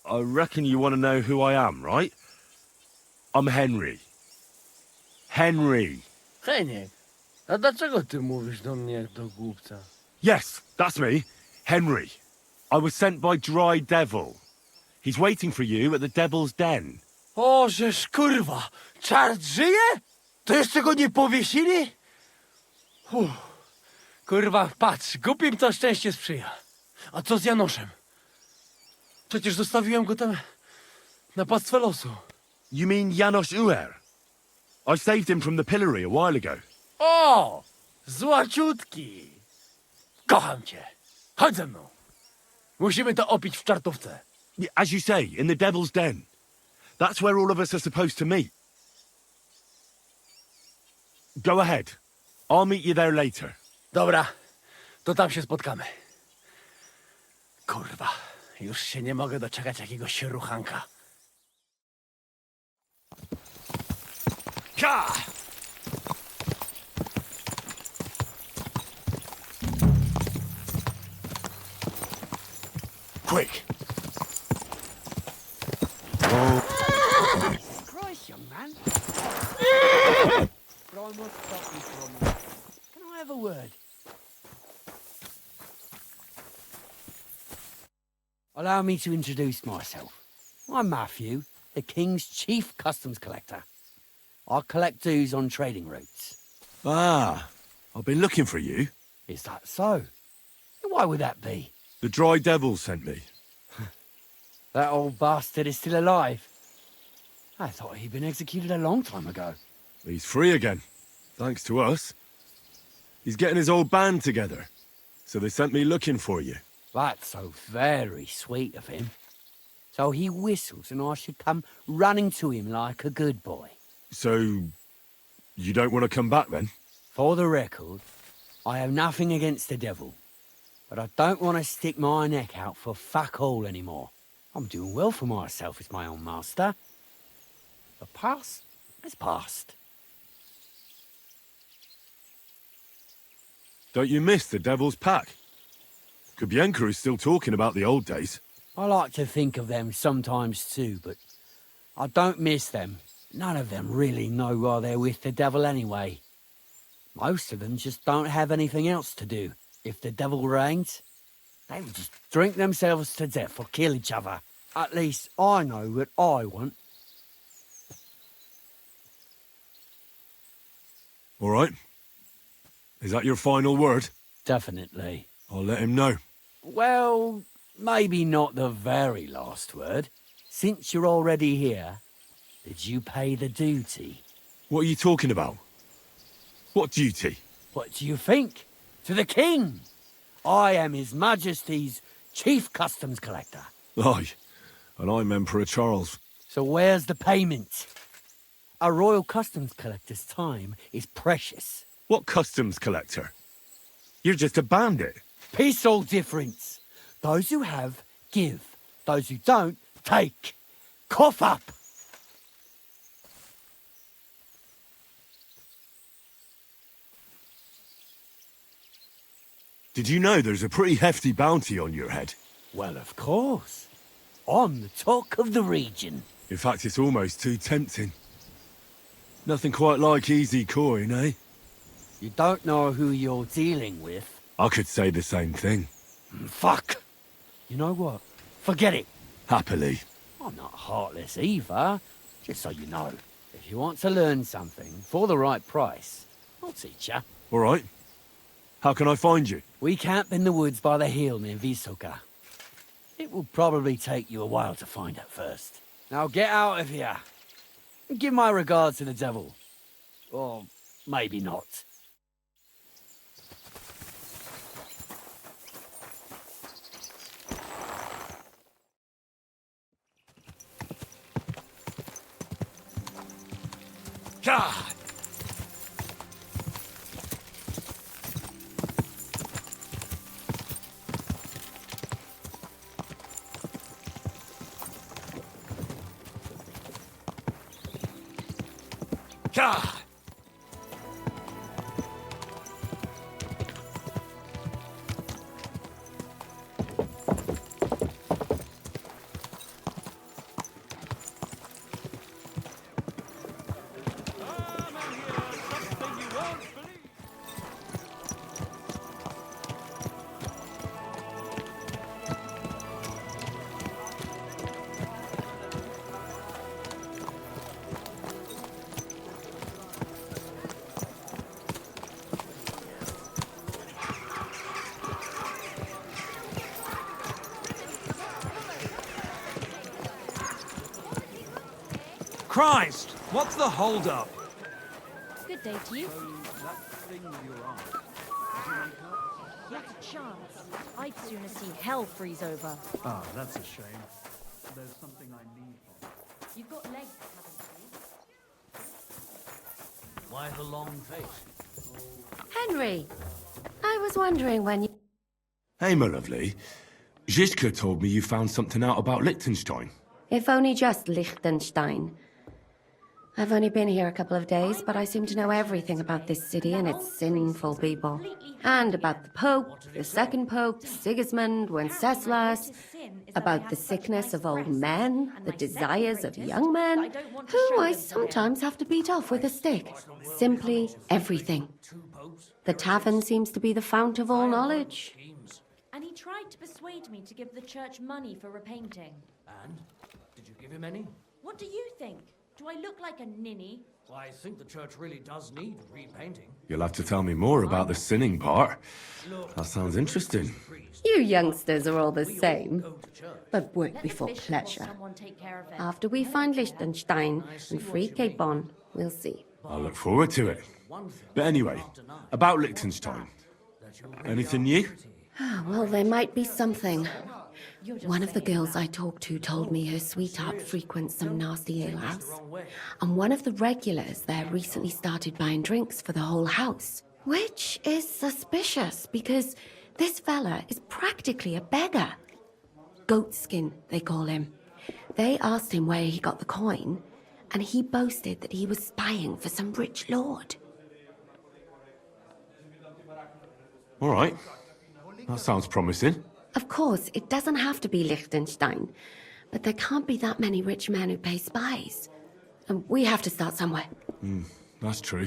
I reckon you want to know who I am, right? I'm Henry. Henry. Heniek, a dlaczego ty mówisz do mnie jak do głupca? Yes, that's me. Henry. I was sent by Dry Devil. He's waiting for you at the Devil's Den. O, żeż kurwa, czart żyje? To jeszcze go nie powiesili? Kurwa, patrz, głupim to szczęście sprzyja. A co z Janoszem? Przecież zostawiłem go tam na pastwę losu. You mean Janos Uer? I saved him from the pillory a while ago. O! Złaciutki! Kocham cię. Chodź ze mną. Musimy to opić w czartówce. As you say, in the Devil's Den. That's where all of us are supposed to meet. Go ahead. I'll meet you there later. Dobra, to tam się spotkamy. Kurwa, już się nie mogę doczekać jakiegoś ruchanka. Ka! Quick! Christ, young man. But I must stop you for a moment. Can I have a word? Allow me to introduce myself. I'm Matthew, the King's chief customs collector. I collect dues on trading routes. Ah, I've been looking for you. Is that so? Why would that be? The Dry Devil sent me. That old bastard is still alive. I thought he'd been executed a long time ago. He's free again, thanks to us. He's getting his old band together, so they sent me looking for you. That's so very sweet of him. So he whistles and I should come running to him like a good boy. So, you don't want to come back then? For the record, I have nothing against the devil. But I don't want to stick my neck out for fuck all anymore. I'm doing well for myself as my own master. The past is past. Don't you miss the Devil's Pack? Kubienka is still talking about the old days. I like to think of them sometimes too, but I don't miss them. None of them really know why they're with the devil anyway. Most of them just don't have anything else to do. If the devil reigns, they would just drink themselves to death or kill each other. At least I know what I want. All right. Is that your final word? Definitely. I'll let him know. Well, maybe not the very last word. Since you're already here, did you pay the duty? What are you talking about? What duty? What do you think? To the king! I am His Majesty's chief customs collector. Aye, and I'm Emperor Charles. So where's the payment? A royal customs collector's time is precious. What customs collector? You're just a bandit. Peace all difference. Those who have, give. Those who don't, take. Cough up! Did you know there's a pretty hefty bounty on your head? Well, of course. I'm the talk of the region. In fact, it's almost too tempting. Nothing quite like easy coin, eh? You don't know who you're dealing with. I could say the same thing. Fuck! You know what? Forget it. Happily. I'm not heartless either, just so you know. If you want to learn something for the right price, I'll teach you. All right. How can I find you? We camp in the woods by the hill near Vysoka. It will probably take you a while to find it first. Now get out of here. Give my regards to the devil. Or maybe not. God! God! Christ! What's the hold-up? Good day to you. That thing you're on. Not a chance. I'd sooner see hell freeze over. Ah, that's a shame. There's something I need from you. You've got legs, haven't you? Why the long face? Henry, I was wondering when you... Hey, my lovely. Zizka told me you found something out about Liechtenstein. If only just Liechtenstein. I've only been here a couple of days, but I seem to know everything about this city and its sinful people. And about the Pope, the second Pope, Sigismund, Wenceslas, about the sickness of old men, the desires of young men, who I sometimes have to beat off with a stick. Simply everything. The tavern seems to be the fount of all knowledge. And he tried to persuade me to give the church money for repainting. And? Did you give him any? What do you think? Do I look like a ninny? I think the church really does need repainting. You'll have to tell me more about the sinning part. That sounds interesting. You youngsters are all the same. But work before pleasure. After we find Liechtenstein and free Cape Bon, we'll see. I look forward to it. But anyway, about Liechtenstein. Anything new? Well, there might be something. One of the girls I talked to told me her sweetheart frequents some nasty alehouse. And one of the regulars there recently started buying drinks for the whole house. Which is suspicious, because this fella is practically a beggar. Goatskin, they call him. They asked him where he got the coin, and he boasted that he was spying for some rich lord. All right. That sounds promising. Of course, it doesn't have to be Liechtenstein, but there can't be that many rich men who pay spies. And we have to start somewhere. That's true.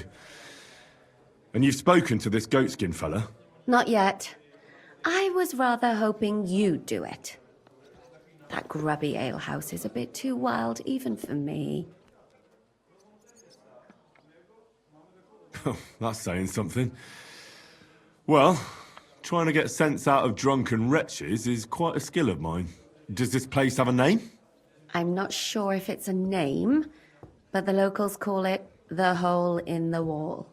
And you've spoken to this goatskin fella? Not yet. I was rather hoping you'd do it. That grubby alehouse is a bit too wild, even for me. That's saying something. Well, trying to get sense out of drunken wretches is quite a skill of mine. Does this place have a name? I'm not sure if it's a name, but the locals call it the Hole in the Wall.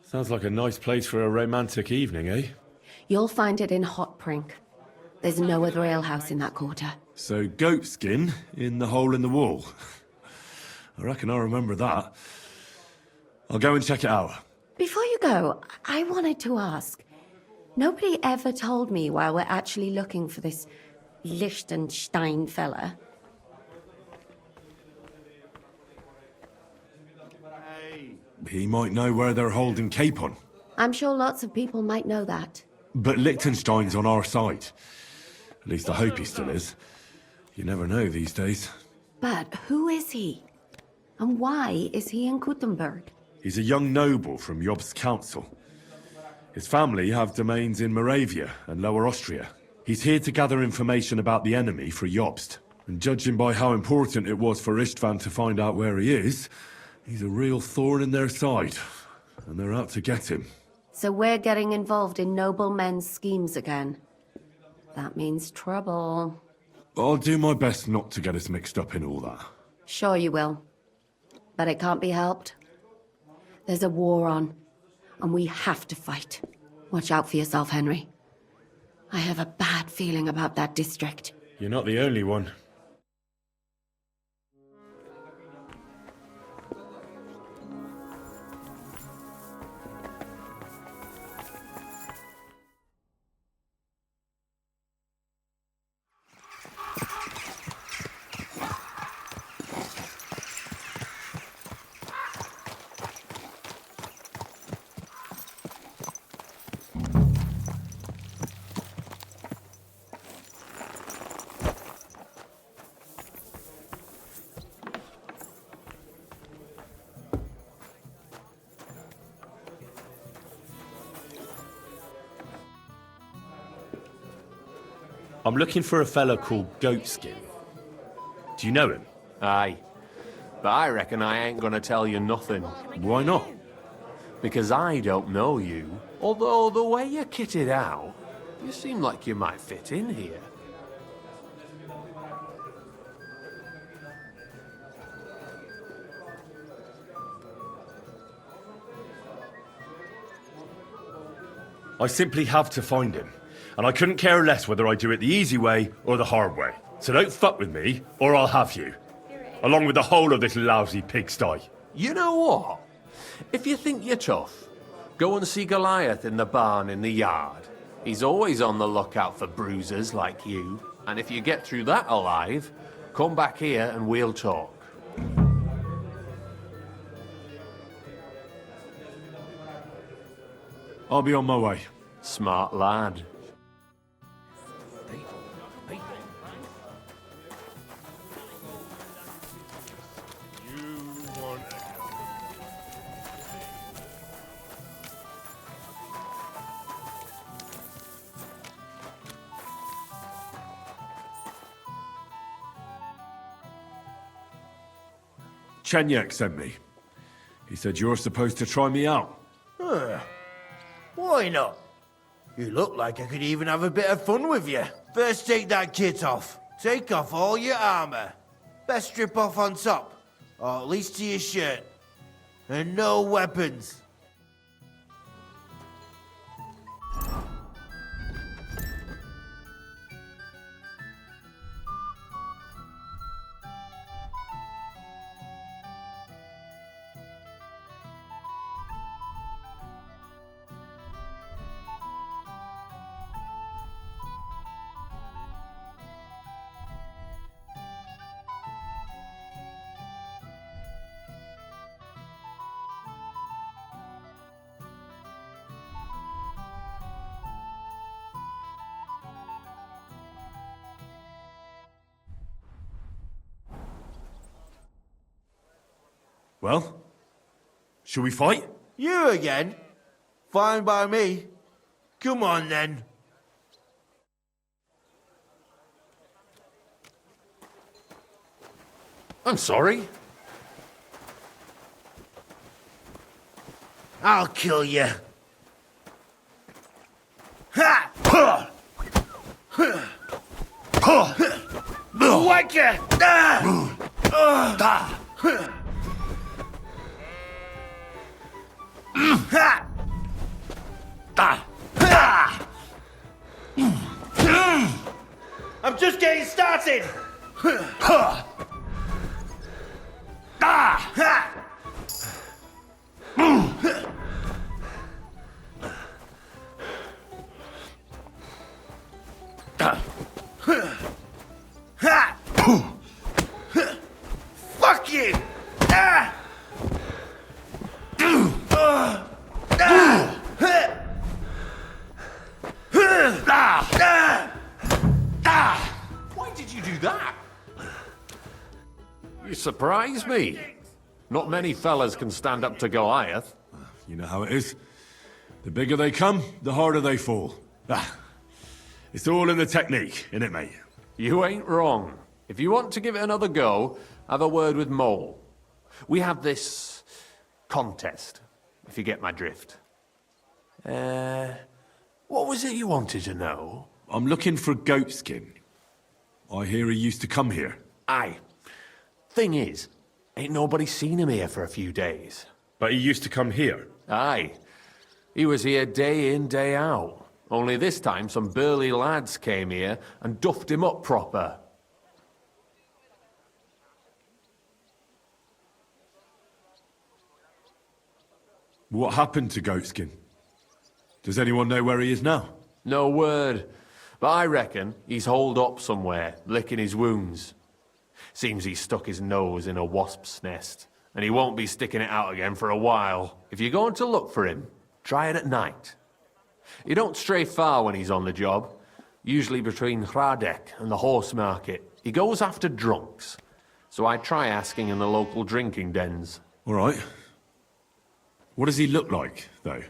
Sounds like a nice place for a romantic evening, eh? You'll find it in Hotprink. There's no other alehouse in that quarter. So goatskin in the hole in the wall. I reckon I remember that. I'll go and check it out. Before you go, I wanted to ask. Nobody ever told me why we're actually looking for this Liechtenstein fella. He might know where they're holding Capon. I'm sure lots of people might know that. But Liechtenstein's on our side. At least I hope he still is. You never know these days. But who is he? And why is he in Kuttenberg? He's a young noble from Jobst's council. His family have domains in Moravia and Lower Austria. He's here to gather information about the enemy for Jobst. And judging by how important it was for Istvan to find out where he is, he's a real thorn in their side. And they're out to get him. So we're getting involved in noblemen's schemes again. That means trouble. I'll do my best not to get us mixed up in all that. Sure you will. But it can't be helped. There's a war on, and we have to fight. Watch out for yourself, Henry. I have a bad feeling about that district. You're not the only one. I'm looking for a fella called Goatskin. Do you know him? Aye. But I reckon I ain't gonna tell you nothing. Why not? Because I don't know you. Although the way you're kitted out, you seem like you might fit in here. I simply have to find him. And I couldn't care less whether I do it the easy way or the hard way. So don't fuck with me, or I'll have you. Along with the whole of this lousy pigsty. You know what? If you think you're tough, go and see Goliath in the barn in the yard. He's always on the lookout for bruisers like you. And if you get through that alive, come back here and we'll talk. I'll be on my way. Smart lad. Chenyek sent me. He said you're supposed to try me out. Why not? You look like I could even have a bit of fun with you. First take that kit off. Take off all your armor. Best strip off on top, or at least to your shirt. And no weapons. Well, shall we fight? You again? Fine by me. Come on then. I'm sorry. I'll kill you. Ha! Ha! Whacker! I'm just getting started. Fuck you! Why did you do that? You surprise me. Not many fellas can stand up to Goliath. You know how it is. The bigger they come, the harder they fall. It's all in the technique, innit, mate? You ain't wrong. If you want to give it another go, have a word with Mole. We have this contest, if you get my drift. What was it you wanted to know? I'm looking for Goatskin. I hear he used to come here. Aye. Thing is, ain't nobody seen him here for a few days. But he used to come here? Aye. He was here day in, day out. Only this time some burly lads came here and duffed him up proper. What happened to Goatskin? Does anyone know where he is now? No word. But I reckon he's holed up somewhere, licking his wounds. Seems he stuck his nose in a wasp's nest, and he won't be sticking it out again for a while. If you're going to look for him, try it at night. You don't stray far when he's on the job, usually between Hradec and the horse market. He goes after drunks, so I try asking in the local drinking dens. All right. What does he look like, though?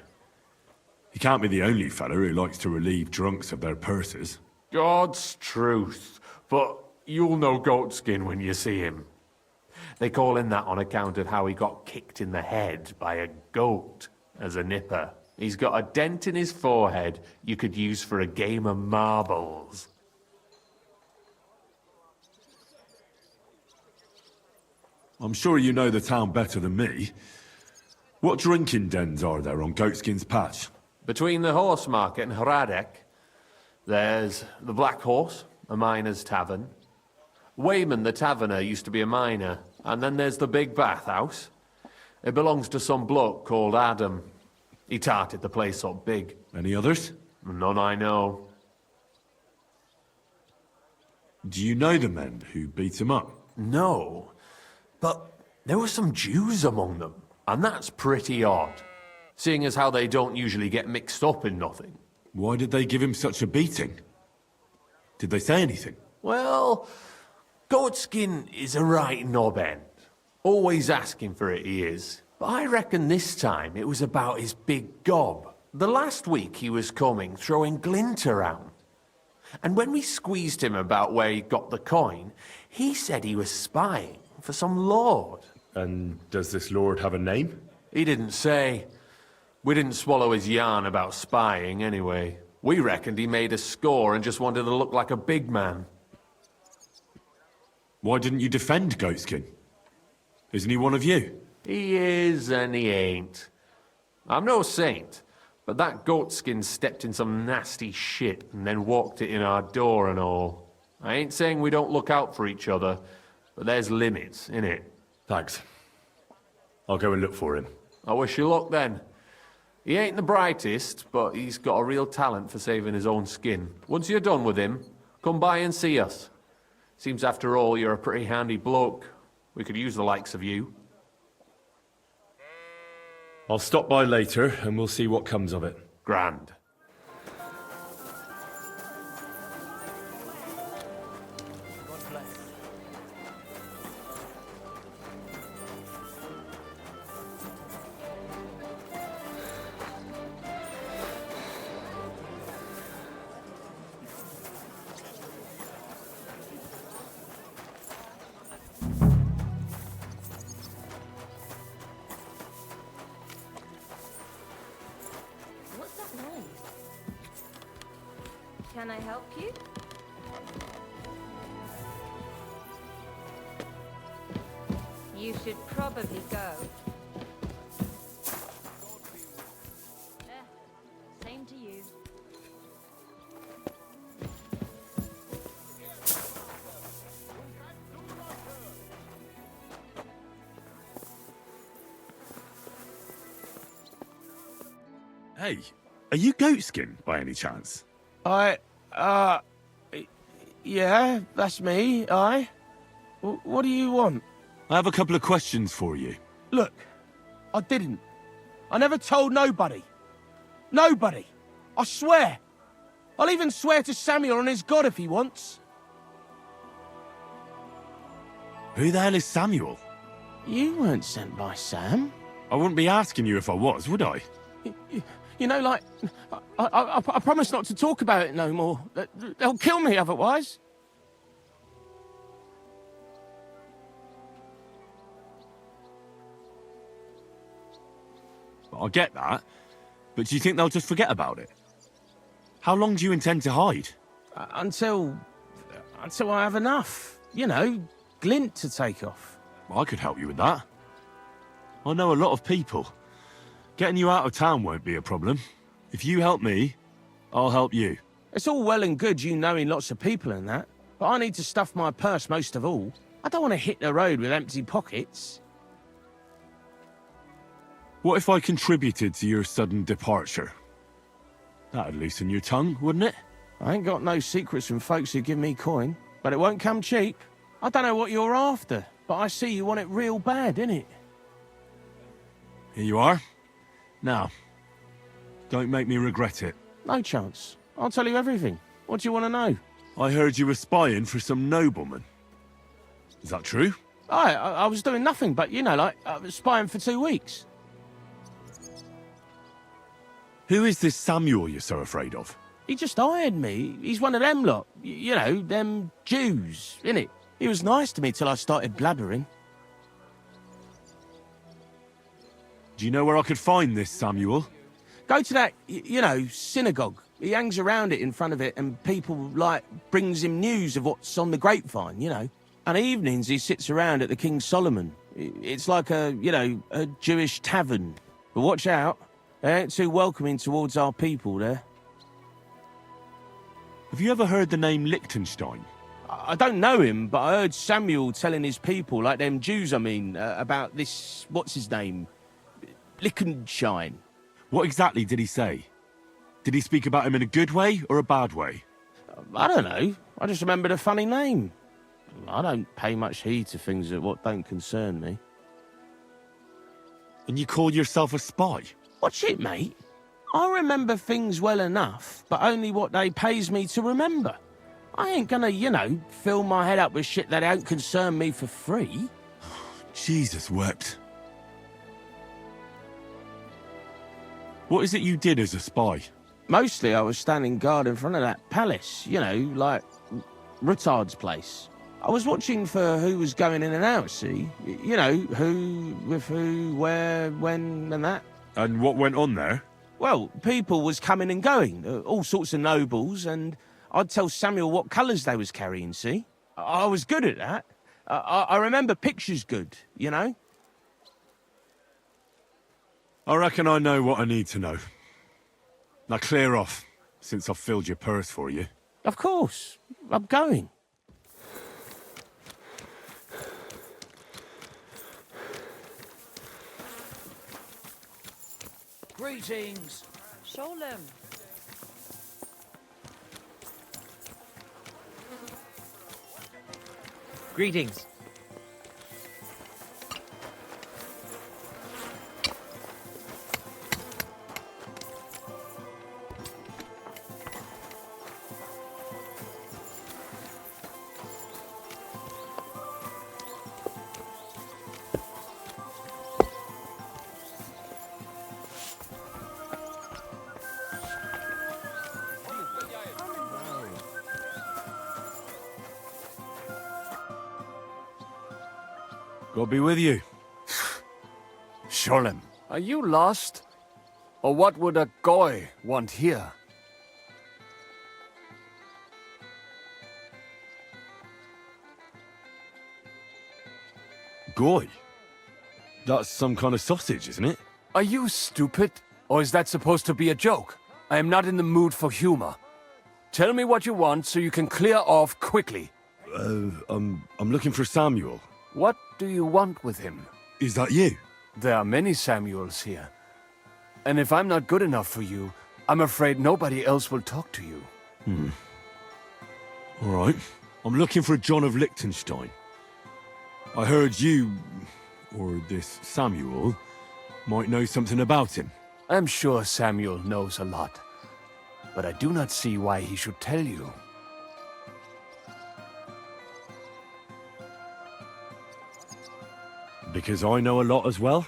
He can't be the only fella who likes to relieve drunks of their purses. God's truth, but you'll know Goatskin when you see him. They call him that on account of how he got kicked in the head by a goat as a nipper. He's got a dent in his forehead you could use for a game of marbles. I'm sure you know the town better than me. What drinking dens are there on Goatskin's patch? Between the horse market and Hradec, there's the Black Horse, a miner's tavern. Wayman the taverner used to be a miner. And then there's the Big Bathhouse. It belongs to some bloke called Adam. He tarted the place up big. Any others? None I know. Do you know the men who beat him up? No, but there were some Jews among them, and that's pretty odd, seeing as how they don't usually get mixed up in nothing. Why did they give him such a beating? Did they say anything? Well, Goatskin is a right knob end. Always asking for it, he is. But I reckon this time it was about his big gob. The last week he was coming, throwing glint around. And when we squeezed him about where he got the coin, he said he was spying for some lord. And does this lord have a name? He didn't say. We didn't swallow his yarn about spying anyway. We reckoned he made a score and just wanted to look like a big man. Why didn't you defend Goatskin? Isn't he one of you? He is and he ain't. I'm no saint, but that Goatskin stepped in some nasty shit and then walked it in our door and all. I ain't saying we don't look out for each other, but there's limits, innit? Thanks. I'll go and look for him. I wish you luck then. He ain't the brightest, but he's got a real talent for saving his own skin. Once you're done with him, come by and see us. Seems after all you're a pretty handy bloke. We could use the likes of you. I'll stop by later and we'll see what comes of it. Grand. Can I help you? You should probably go. Same to you. Hey, are you Goatskin by any chance? Yeah, that's me, aye. What do you want? I have a couple of questions for you. Look, I didn't. I never told nobody. Nobody. I swear. I'll even swear to Samuel on his God if he wants. Who the hell is Samuel? You weren't sent by Sam. I wouldn't be asking you if I was, would I? You know, like, I promise not to talk about it no more. They'll kill me otherwise. I get that. But do you think they'll just forget about it? How long do you intend to hide? Until I have enough. You know, glint to take off. I could help you with that. I know a lot of people. Getting you out of town won't be a problem. If you help me, I'll help you. It's all well and good you knowing lots of people and that, but I need to stuff my purse most of all. I don't want to hit the road with empty pockets. What if I contributed to your sudden departure? That'd loosen your tongue, wouldn't it? I ain't got no secrets from folks who give me coin, but it won't come cheap. I don't know what you're after, but I see you want it real bad, innit? Here you are. Now, don't make me regret it. No chance. I'll tell you everything. What do you want to know? I heard you were spying for some nobleman. Is that true? I was doing nothing but, you know, like, spying for 2 weeks. Who is this Samuel you're so afraid of? He just hired me. He's one of them lot. You know, them Jews, innit? He was nice to me till I started blabbering. Do you know where I could find this Samuel? Go to that, you know, synagogue. He hangs around it in front of it and people, like, brings him news of what's on the grapevine, you know. And evenings he sits around at the King Solomon. It's like a, you know, a Jewish tavern. But watch out. They ain't too welcoming towards our people there. Have you ever heard the name Liechtenstein? I don't know him, but I heard Samuel telling his people, like them Jews, I mean, about this, what's his name? Liechtenstein. What exactly did he say? Did he speak about him in a good way or a bad way? I don't know. I just remembered a funny name. I don't pay much heed to things that what don't concern me. And you call yourself a spy? Watch it, mate. I remember things well enough, but only what they pays me to remember. I ain't gonna, you know, fill my head up with shit that don't concern me for free. Jesus wept. What is it you did as a spy? Mostly I was standing guard in front of that palace, you know, like Rutard's place. I was watching for who was going in and out, see? You know, who, with who, where, when, and that. And what went on there? Well, people was coming and going, all sorts of nobles, and I'd tell Samuel what colours they was carrying, see? I was good at that. I remember pictures good, you know? I reckon I know what I need to know. Now clear off, since I've filled your purse for you. Of course. I'm going. Greetings. Sholem. Greetings. God be with you. Sholem, are you lost? Or what would a goy want here? Goy? That's some kind of sausage, isn't it? Are you stupid? Or is that supposed to be a joke? I am not in the mood for humor. Tell me what you want so you can clear off quickly. I'm looking for Samuel. What do you want with him? Is that you? There are many Samuels here. And if I'm not good enough for you, I'm afraid nobody else will talk to you. All right. I'm looking for John of Liechtenstein. I heard you, or this Samuel, might know something about him. I'm sure Samuel knows a lot. But I do not see why he should tell you. Because I know a lot as well?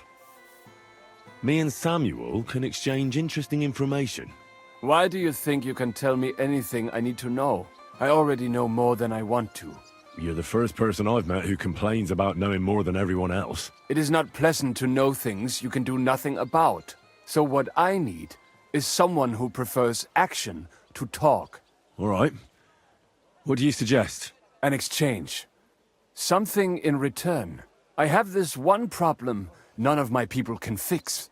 Me and Samuel can exchange interesting information. Why do you think you can tell me anything I need to know? I already know more than I want to. You're the first person I've met who complains about knowing more than everyone else. It is not pleasant to know things you can do nothing about. So what I need is someone who prefers action to talk. All right. What do you suggest? An exchange. Something in return. I have this one problem none of my people can fix.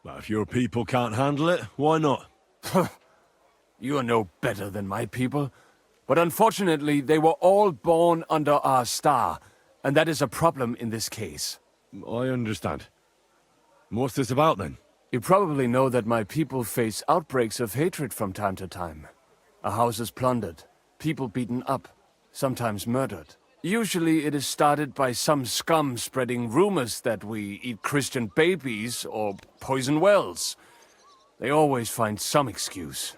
Well, if your people can't handle it, why not? You are no better than my people. But unfortunately, they were all born under our star, and that is a problem in this case. I understand. What's this about, then? You probably know that my people face outbreaks of hatred from time to time. A house is plundered, people beaten up, sometimes murdered. Usually it is started by some scum spreading rumors that we eat Christian babies or poison wells. They always find some excuse.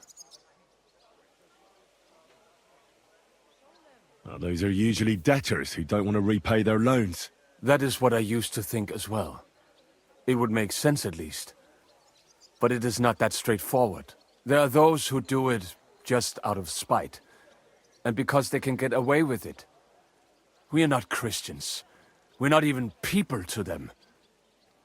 Well, those are usually debtors who don't want to repay their loans. That is what I used to think as well. It would make sense at least. But it is not that straightforward. There are those who do it just out of spite. And because they can get away with it. We are not Christians. We're not even people to them.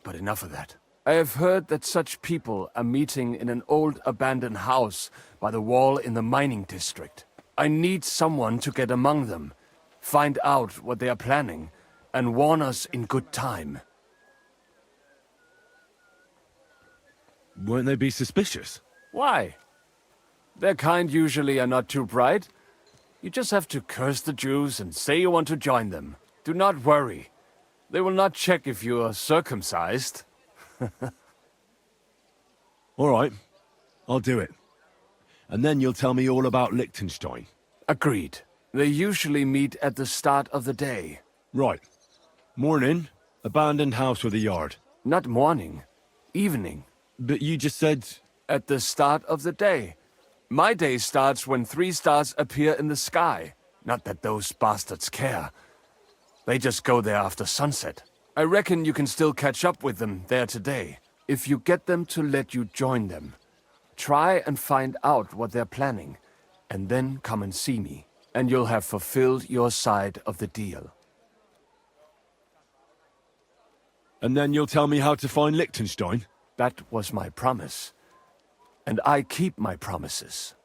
But enough of that. I have heard that such people are meeting in an old abandoned house by the wall in the mining district. I need someone to get among them, find out what they are planning, and warn us in good time. Won't they be suspicious? Why? Their kind usually are not too bright. You just have to curse the Jews and say you want to join them. Do not worry. They will not check if you are circumcised. All right. I'll do it. And then you'll tell me all about Liechtenstein. Agreed. They usually meet at the start of the day. Right. Morning, abandoned house with a yard. Not morning. Evening. But you just said... At the start of the day. My day starts when 3 stars appear in the sky. Not that those bastards care. They just go there after sunset. I reckon you can still catch up with them there today. If you get them to let you join them. Try and find out what they're planning, and then come and see me, and you'll have fulfilled your side of the deal. And then you'll tell me how to find Liechtenstein? That was my promise. And I keep my promises.